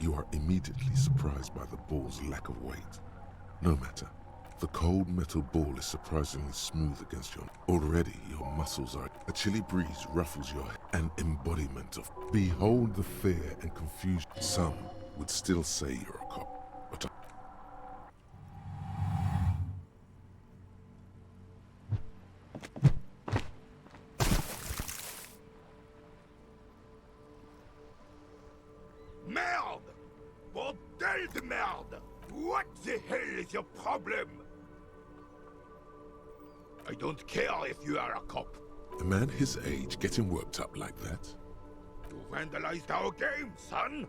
You are immediately surprised by the ball's lack of weight. No matter. The cold metal ball is surprisingly smooth against your... Already your muscles are... A chilly breeze ruffles your head. An embodiment of... Behold the fear and confusion. Some would still say you're a cop, but... Merde! Bordel de merde! What the hell is your problem? I don't care if you are a cop. A man his age getting worked up like that? You vandalized our game, son!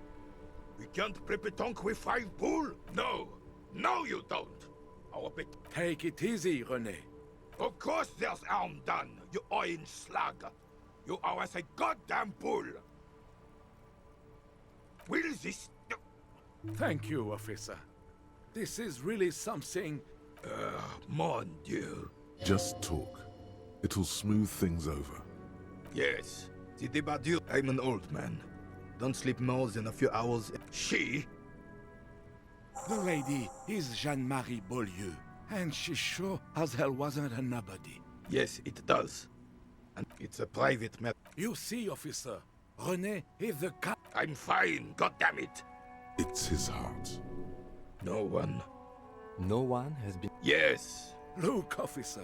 We can't play pétanque with 5 bull? No! No, you don't! Our bit... Take it easy, René. Of course there's harm done, you orange slug! You are as a goddamn bull! Will this... Thank you, officer. This is really something. Mon Dieu. Just talk. It'll smooth things over. Yes. The débat dure. I'm an old man. Don't sleep more than a few hours. She? The lady is Jeanne-Marie Beaulieu, and she sure as hell wasn't a nobody. Yes, it does. And it's a private matter. You see, officer, René is the cat. I'm fine, goddammit. It's his heart. No one. No one has been... Yes. Look, officer.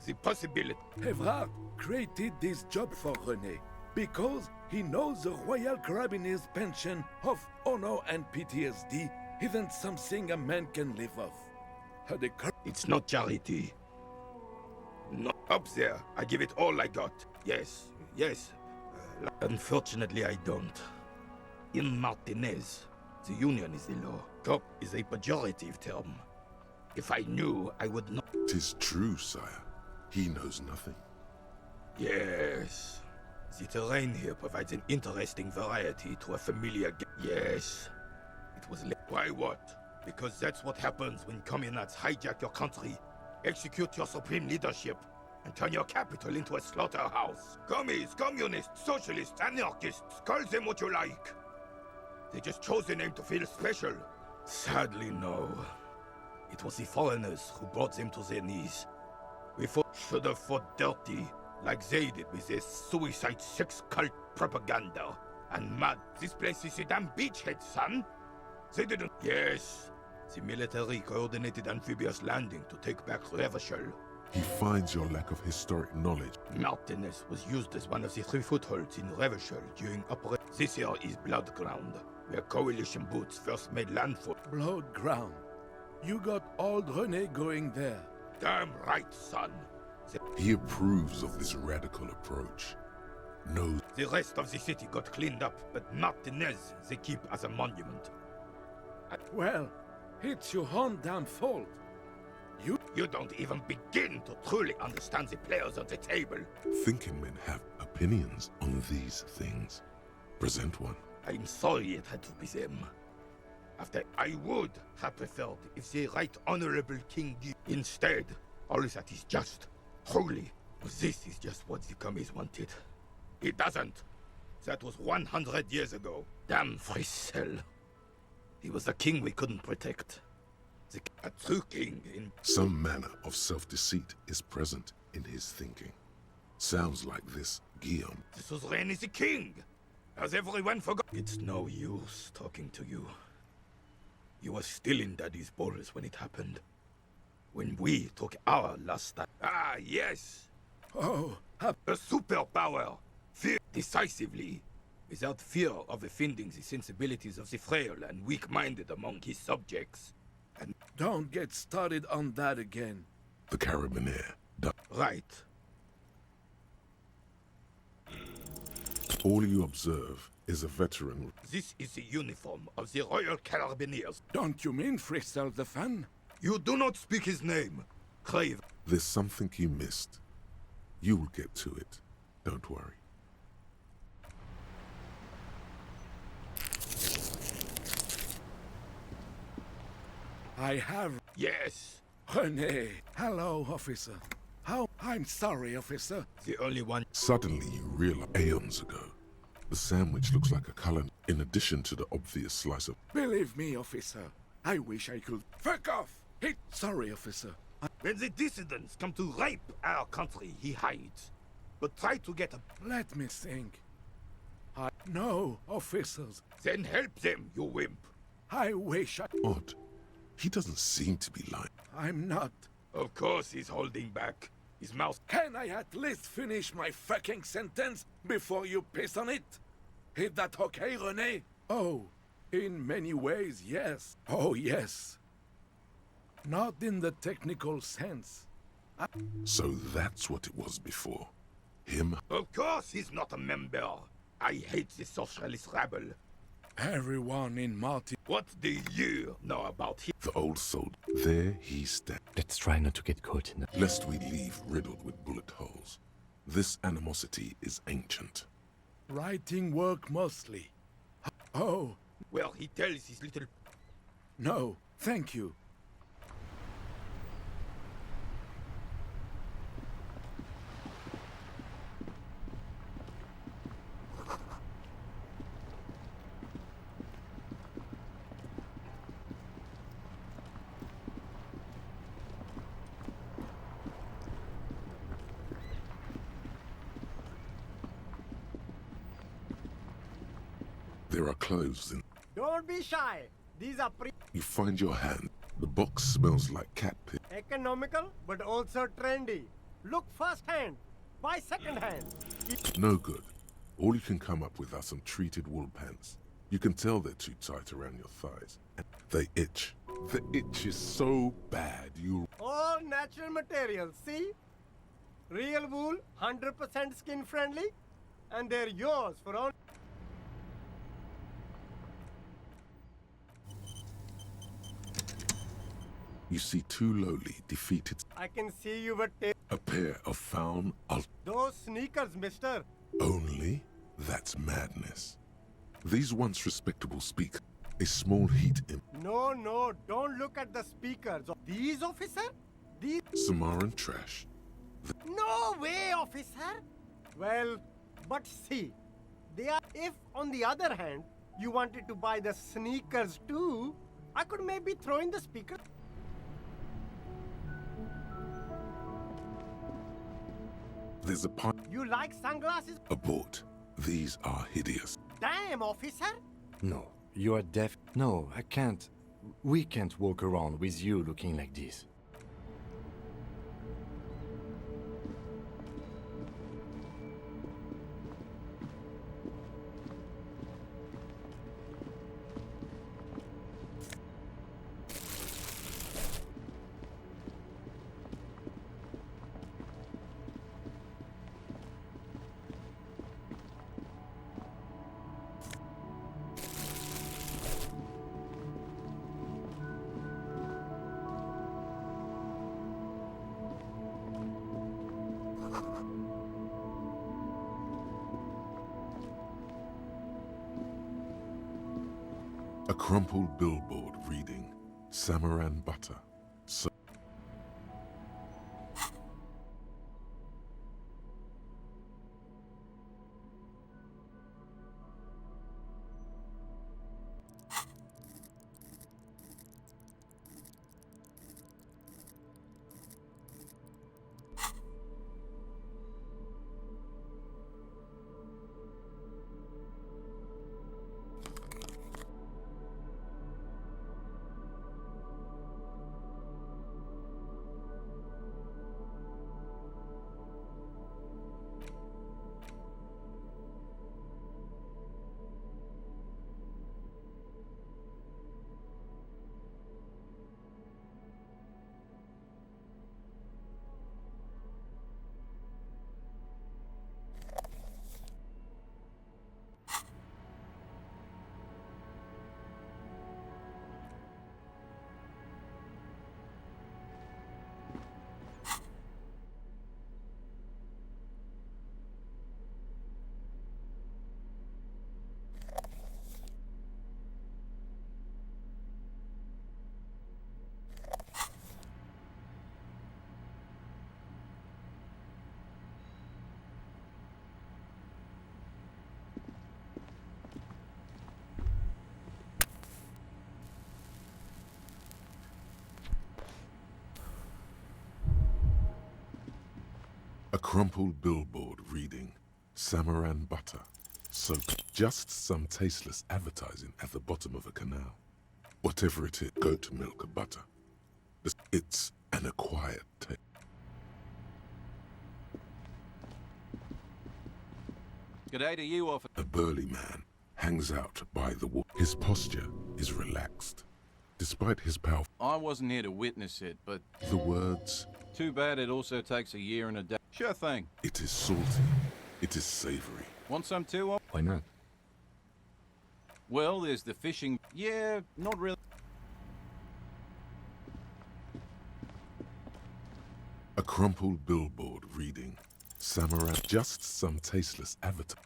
The possibility. Evrard created this job for René because he knows the Royal Carabiniers' pension of honor and PTSD isn't something a man can live off. It's not charity. Not up there. I give it all I got. Yes, yes. Unfortunately, I don't. In Martinez, the union is the law. Cop is a pejorative term. If I knew, I would not. 'Tis true, sire. He knows nothing. Yes. The terrain here provides an interesting variety to a familiar Yes. It was Why what? Because that's what happens when communards hijack your country, execute your supreme leadership, and turn your capital into a slaughterhouse. Commies, communists, socialists, anarchists, call them what you like. They just chose the name to feel special. Sadly, no. It was the foreigners who brought them to their knees. We should have fought dirty, like they did with their suicide sex cult propaganda. And mad, this place is a damn beachhead, son. They didn't. Yes, the military coordinated amphibious landing to take back Revachol. He finds your lack of historic knowledge. Martinez was used as one of the 3 footholds in Revachol during Operation. This here is Blood Ground, where coalition boots first made landfall. Blood Ground. You got old René going there. Damn right, son. He approves of this radical approach. No. The rest of the city got cleaned up, but Martinez they keep as a monument. Well, it's your own damn fault. You don't even begin to truly understand the players at the table. Thinking men have opinions on these things. Present one. I'm sorry it had to be them. After I would have preferred if the right honorable king did. Instead, all that is just, holy. This is just what the commies wanted. It doesn't. That was 100 years ago. Damn Frissel. He was the king we couldn't protect. A true king in... Some manner of self-deceit is present in his thinking. Sounds like this, Guillaume. This was René the king. Has everyone forgot? It's no use talking to you. You were still in Daddy's balls when it happened. When we took our last stand. Ah, yes! Oh, a superpower! Fear decisively, without fear of offending the sensibilities of the frail and weak-minded among his subjects. And don't get started on that again. The Carabinier. Right. All you observe is a veteran. This is the uniform of the Royal Carabiniers. Don't you mean Frissel the fan? You do not speak his name, Crave. There's something you missed. You will get to it. Don't worry. I have... Yes. René. Hello, officer. How? I'm sorry, officer. The only one... Suddenly you realize, aeons ago, the sandwich looks like a color in addition to the obvious slice of... Believe me, officer. I wish I could... Fuck off! Sorry, officer. When the dissidents come to rape our country, he hides. But try to get a... Let me think. No, officers. Then help them, you wimp. I wish I... Odd. He doesn't seem to be lying. I'm not. Of course he's holding back. His mouth... Can I at least finish my fucking sentence before you piss on it? Is that okay, René? Oh, in many ways, yes. Oh, yes. Not in the technical sense. So that's what it was before. Him? Of course he's not a member. I hate the socialist rabble. Everyone in Martin... What do you know about him? The old soul. There he stands. Let's try not to get caught in the... Lest we leave riddled with bullet holes. This animosity is ancient. Writing work mostly. Oh. Well, he tells his little... No, Thank you. There are clothes in. Don't be shy. These are You find your hand. The box smells like cat piss. economical but also trendy. Look first hand, buy second hand. No good. All you can come up with are some treated wool pants. You can tell they're too tight around your thighs. They itch. The itch is so bad you. All natural materials, see? Real wool, 100% skin friendly, and they're yours for all. You see two lowly, defeated. I can see you were A pair of found. those sneakers, mister. Only? That's madness. These once respectable speak. A small heat in. No, don't look at the speakers. These, officer? These. Samaran trash. No way, officer. Well, but see, they are. If, on the other hand, you wanted to buy the sneakers too, I could maybe throw in the speaker. There's a pint. You like sunglasses? Abort. These are hideous. Damn, officer. No, you are deaf. No, I can't. We can't walk around with you looking like this. A crumpled billboard reading, Samaran butter. So a crumpled billboard reading, Samaran butter. So just some tasteless advertising at the bottom of a canal. Whatever it is, goat milk butter. It's an acquired taste. G'day to you, officer. A burly man hangs out by the wall. His posture is relaxed. Despite his power, I wasn't here to witness it, but the words, too bad it also takes a year and a day. Sure thing. it is salty, it is savory. Want some too? Why not? Well, there's the fishing. Yeah, not really. A crumpled billboard reading, Samaran, just some tasteless advertising.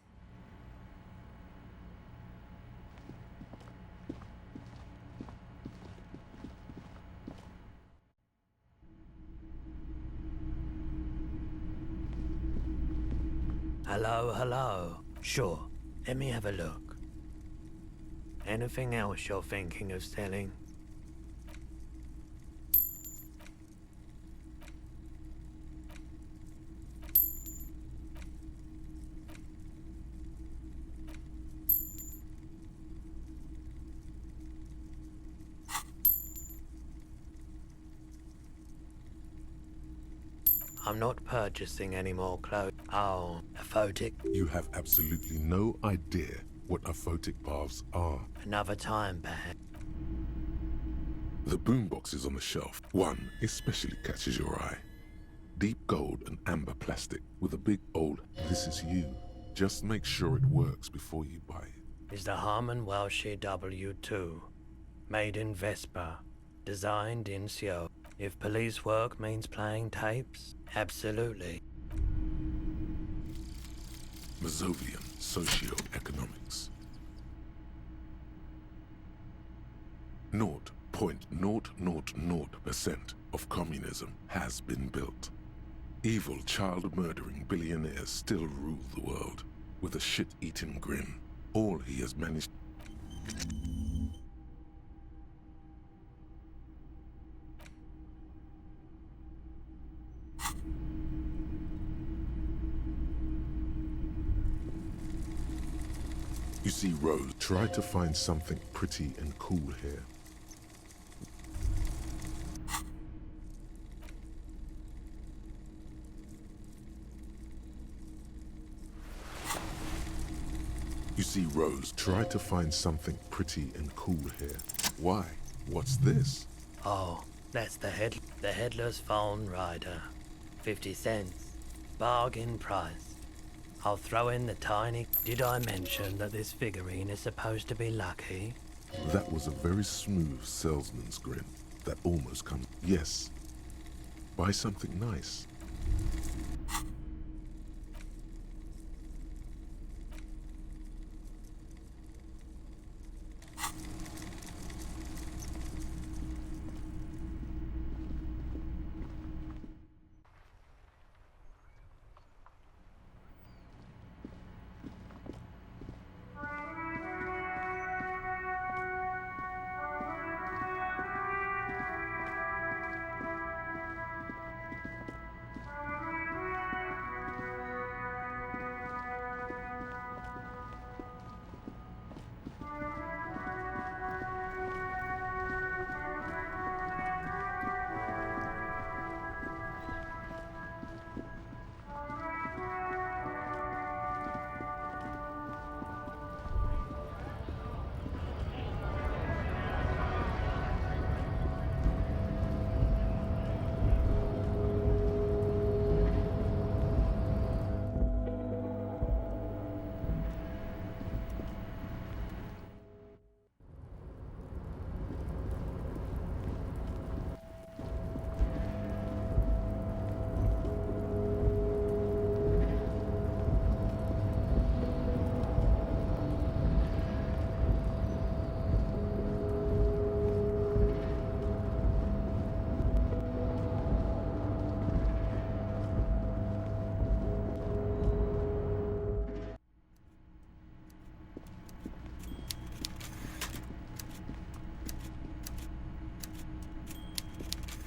Hello, hello. Sure, let me have a look. Anything else you're thinking of selling? I'm not purchasing any more clothes. Oh, a photic. You have absolutely no idea what aphotic baths are. Another time, perhaps. The boomboxes on the shelf. One especially catches your eye. Deep gold and amber plastic with a big old "This is you." Just make sure it works before you buy it. Is the Harman Welshie W2. Made in Vespa. Designed in Seoul. If police work means playing tapes, absolutely. Mazovian Socio-Economics. 0.000% of communism has been built. Evil child-murdering billionaires still rule the world with a shit-eating grin. All he has managed... You see, Rose, try to find something pretty and cool here. You see, Rose, try to find something pretty and cool here. Why? What's this? Oh, that's the headless phone rider. 50 cents. Bargain price. I'll throw in the tiny... Did I mention that this figurine is supposed to be lucky? That was a very smooth salesman's grin that almost comes... Yes. Buy something nice.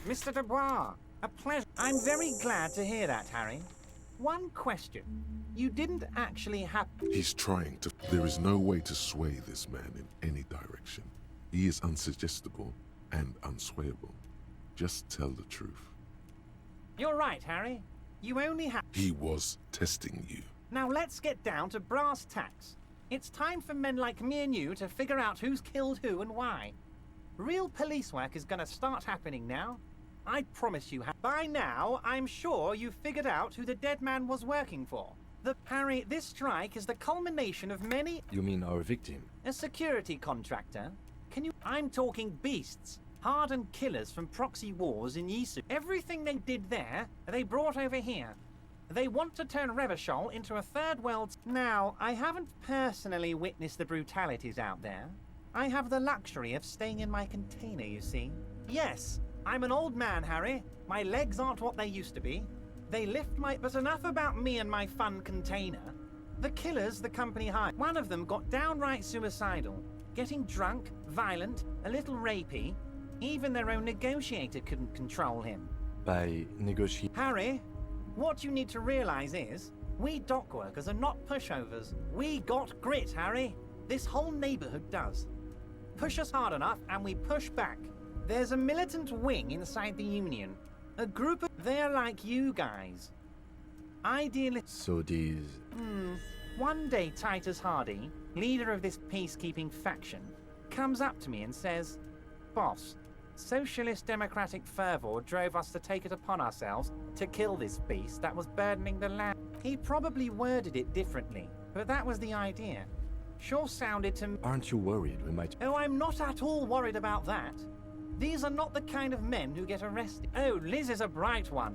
Mr. Dubois, a pleasure. I'm very glad to hear that, Harry. One question. You didn't actually have... He's trying to... There is no way to sway this man in any direction. He is unsuggestible and unswayable. Just tell the truth. You're right, Harry. You only have... He was testing you. Now let's get down to brass tacks. It's time for men like me and you to figure out who's killed who and why. Real police work is going to start happening now. I promise you, by now, I'm sure you've figured out who the dead man was working for. Harry, this strike is the culmination of many... You mean our victim? A security contractor? I'm talking beasts. Hardened killers from proxy wars in Elysium. Everything they did there, they brought over here. They want to turn Revachol into a third world... Now, I haven't personally witnessed the brutalities out there. I have the luxury of staying in my container, you see. Yes, I'm an old man, Harry. My legs aren't what they used to be. They lift my... But enough about me and my fun container. The killers the company hired. One of them got downright suicidal. Getting drunk, violent, a little rapey. Even their own negotiator couldn't control him. By negotiate... Harry, what you need to realize is, we dock workers are not pushovers. We got grit, Harry. This whole neighborhood does. Push us hard enough and we push back. There's a militant wing inside the Union. A group of... They're like you guys. Ideally... So these... One day Titus Hardy, leader of this peacekeeping faction, comes up to me and says, "Boss, socialist democratic fervor drove us to take it upon ourselves to kill this beast that was burdening the land." He probably worded it differently, but that was the idea. Sure sounded to me... Aren't you worried we might... Oh, I'm not at all worried about that. These are not the kind of men who get arrested. Oh, Liz is a bright one.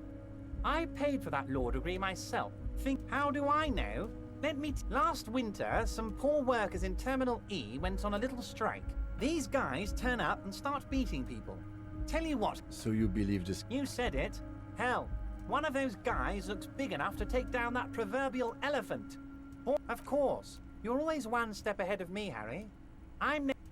I paid for that law degree myself. How do I know? Last winter, some poor workers in Terminal E went on a little strike. These guys turn up and start beating people. Tell you what... So you believe this... You said it. Hell, one of those guys looks big enough to take down that proverbial elephant. Of course. You're always one step ahead of me, Harry.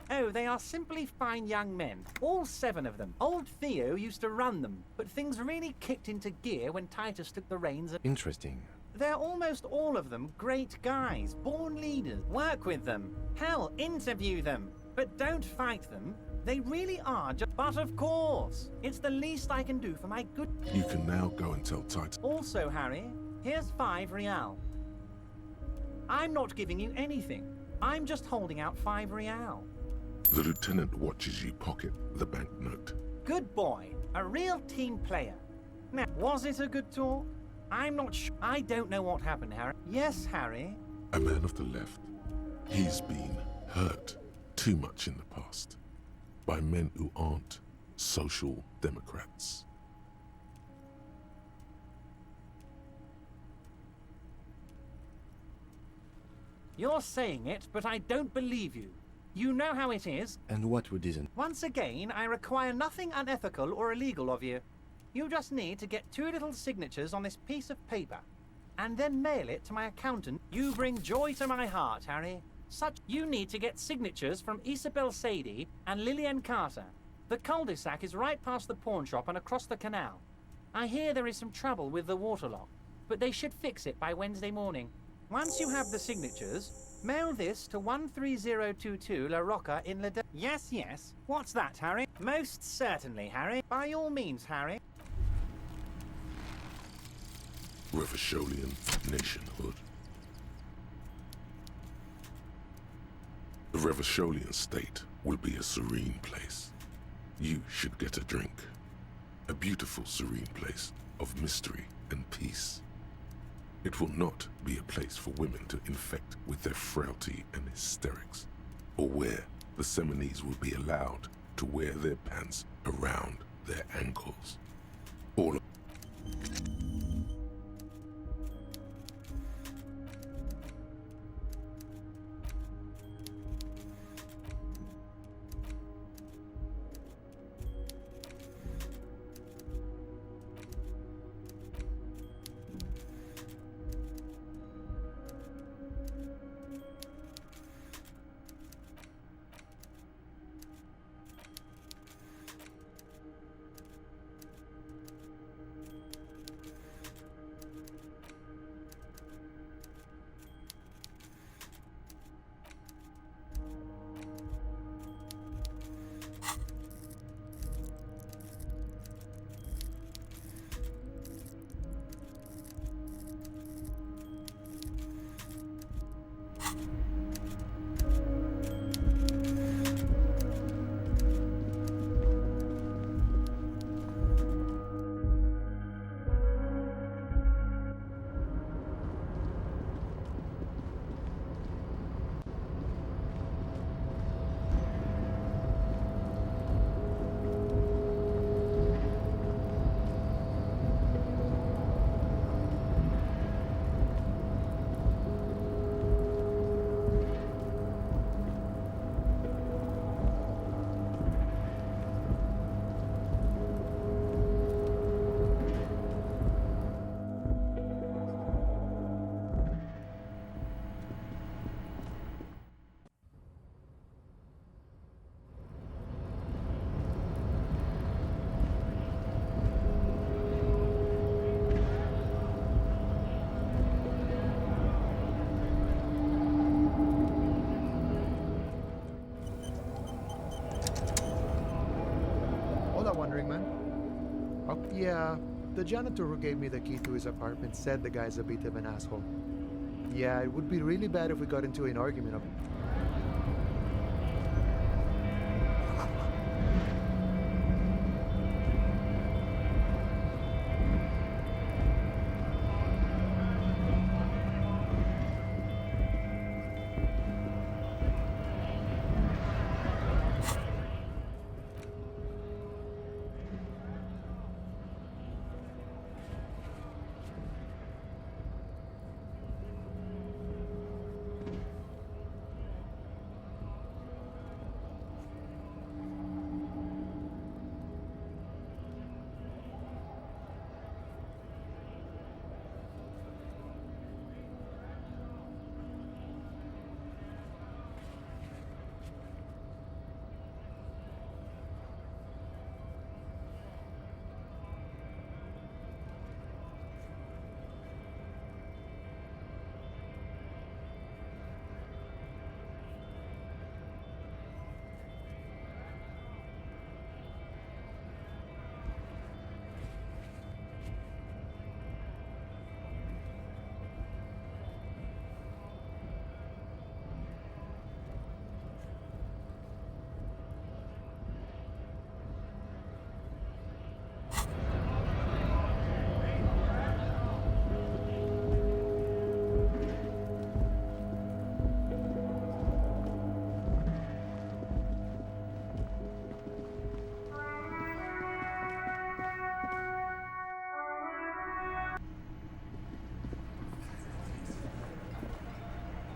Oh, they are simply fine young men. All 7 of them. Old Theo used to run them, but things really kicked into gear when Titus took the reins. Interesting. They're almost all of them great guys, born leaders. Work with them. Hell, interview them. But don't fight them. They really are just... But of course, it's the least I can do for my good... You can now go and tell Titus. Also, Harry, here's 5 real. I'm not giving you anything. I'm just holding out 5 real. The lieutenant watches you pocket the banknote. Good boy. A real team player. Now, was it a good talk? I'm not sure. I don't know what happened, Harry. Yes, Harry? A man of the left. He's been hurt too much in the past by men who aren't social democrats. You're saying it, but I don't believe you. You know how it is. And what would isn't? Once again, I require nothing unethical or illegal of you. You just need to get 2 little signatures on this piece of paper, and then mail it to my accountant. You bring joy to my heart, Harry. You need to get signatures from Isabel Sadie and Lillian Carter. The cul-de-sac is right past the pawn shop and across the canal. I hear there is some trouble with the water lock, but they should fix it by Wednesday morning. Once you have the signatures, mail this to 13022 La Rocca in Le... Yes, yes. What's that, Harry? Most certainly, Harry. By all means, Harry. Revacholian nationhood. The Revacholian state will be a serene place. You should get a drink. A beautiful, serene place of mystery and peace. It will not be a place for women to infect with their frailty and hysterics, or where the Seminese will be allowed to wear their pants around their ankles. All of Yeah, the janitor who gave me the key to his apartment said the guy's a bit of an asshole. Yeah, it would be really bad if we got into an argument.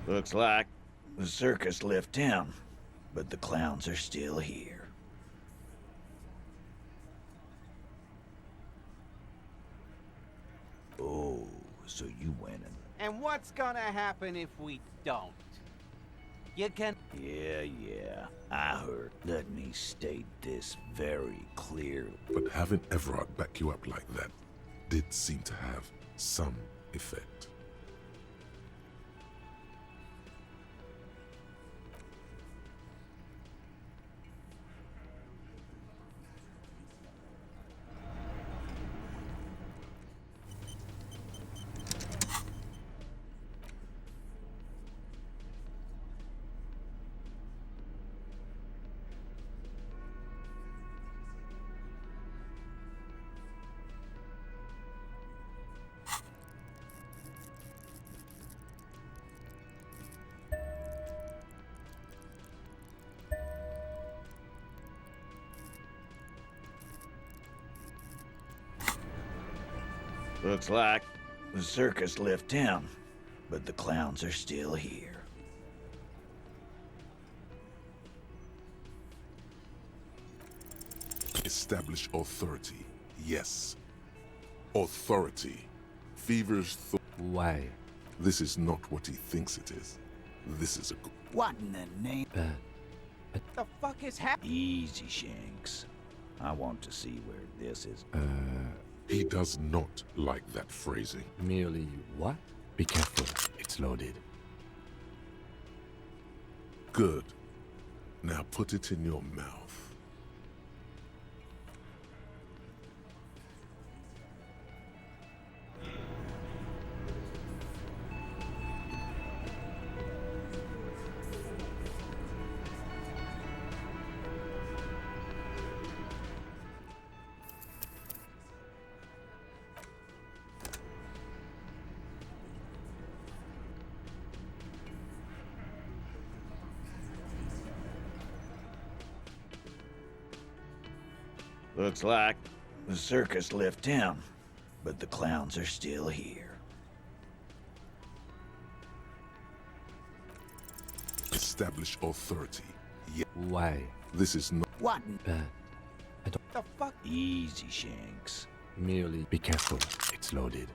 Looks like the circus left town, but the clowns are still here. Oh, so you winning. And what's gonna happen if we don't? You can... Yeah, I heard. Let me state this very clearly. But having Everard back you up like that did seem to have some effect. Looks like the circus left town, but the clowns are still here. Establish authority. Yes. Authority. Feverish thought. Why? This is not what he thinks it is. This is a... What in the name? The fuck is happening? Easy, Shanks. I want to see where this is. He does not like that phrasing. Merely what? Be careful, it's loaded. Good. Now put it in your mouth. Looks like the circus left town, but the clowns are still here. Establish authority. Yeah. Why? This is not... What? I don't... The fuck? Easy, Shanks. Merely be careful, it's loaded.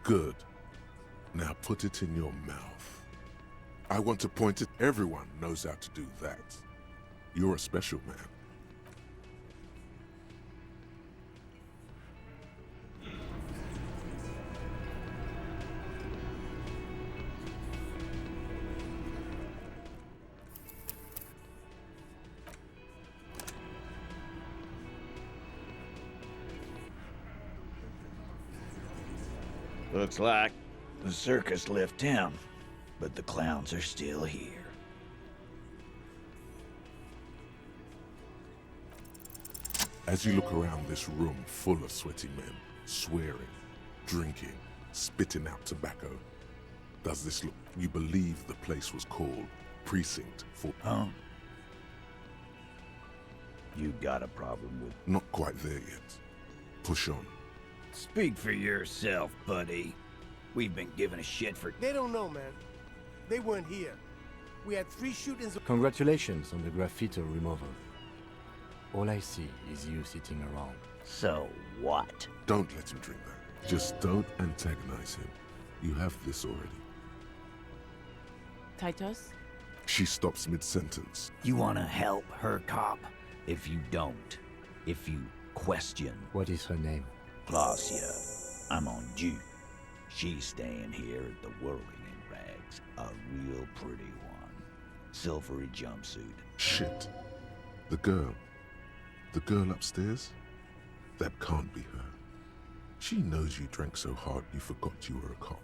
Good. Now put it in your mouth. I want to point it. Everyone knows how to do that. You're a special man. Looks like the circus left town, but the clowns are still here. As you look around this room full of sweaty men, swearing, drinking, spitting out tobacco, does this look... You believe the place was called Precinct 4... Huh? You got a problem with... Not quite there yet. Push on. Speak for yourself, buddy. We've been giving a shit for... They don't know, man. They weren't here. We had 3 shootings... Congratulations on the graffiti removal. All I see is you sitting around. So what? Don't let him drink that. Just don't antagonize him. You have this already. Titus? She stops mid-sentence. You wanna help her, cop? If you don't, if you question... What is her name? Glacia. I'm on due. She's staying here at the Whirling in Rags. A real pretty one. Silvery jumpsuit. Shit. The girl. The girl upstairs? That can't be her. She knows you drank so hard you forgot you were a cop.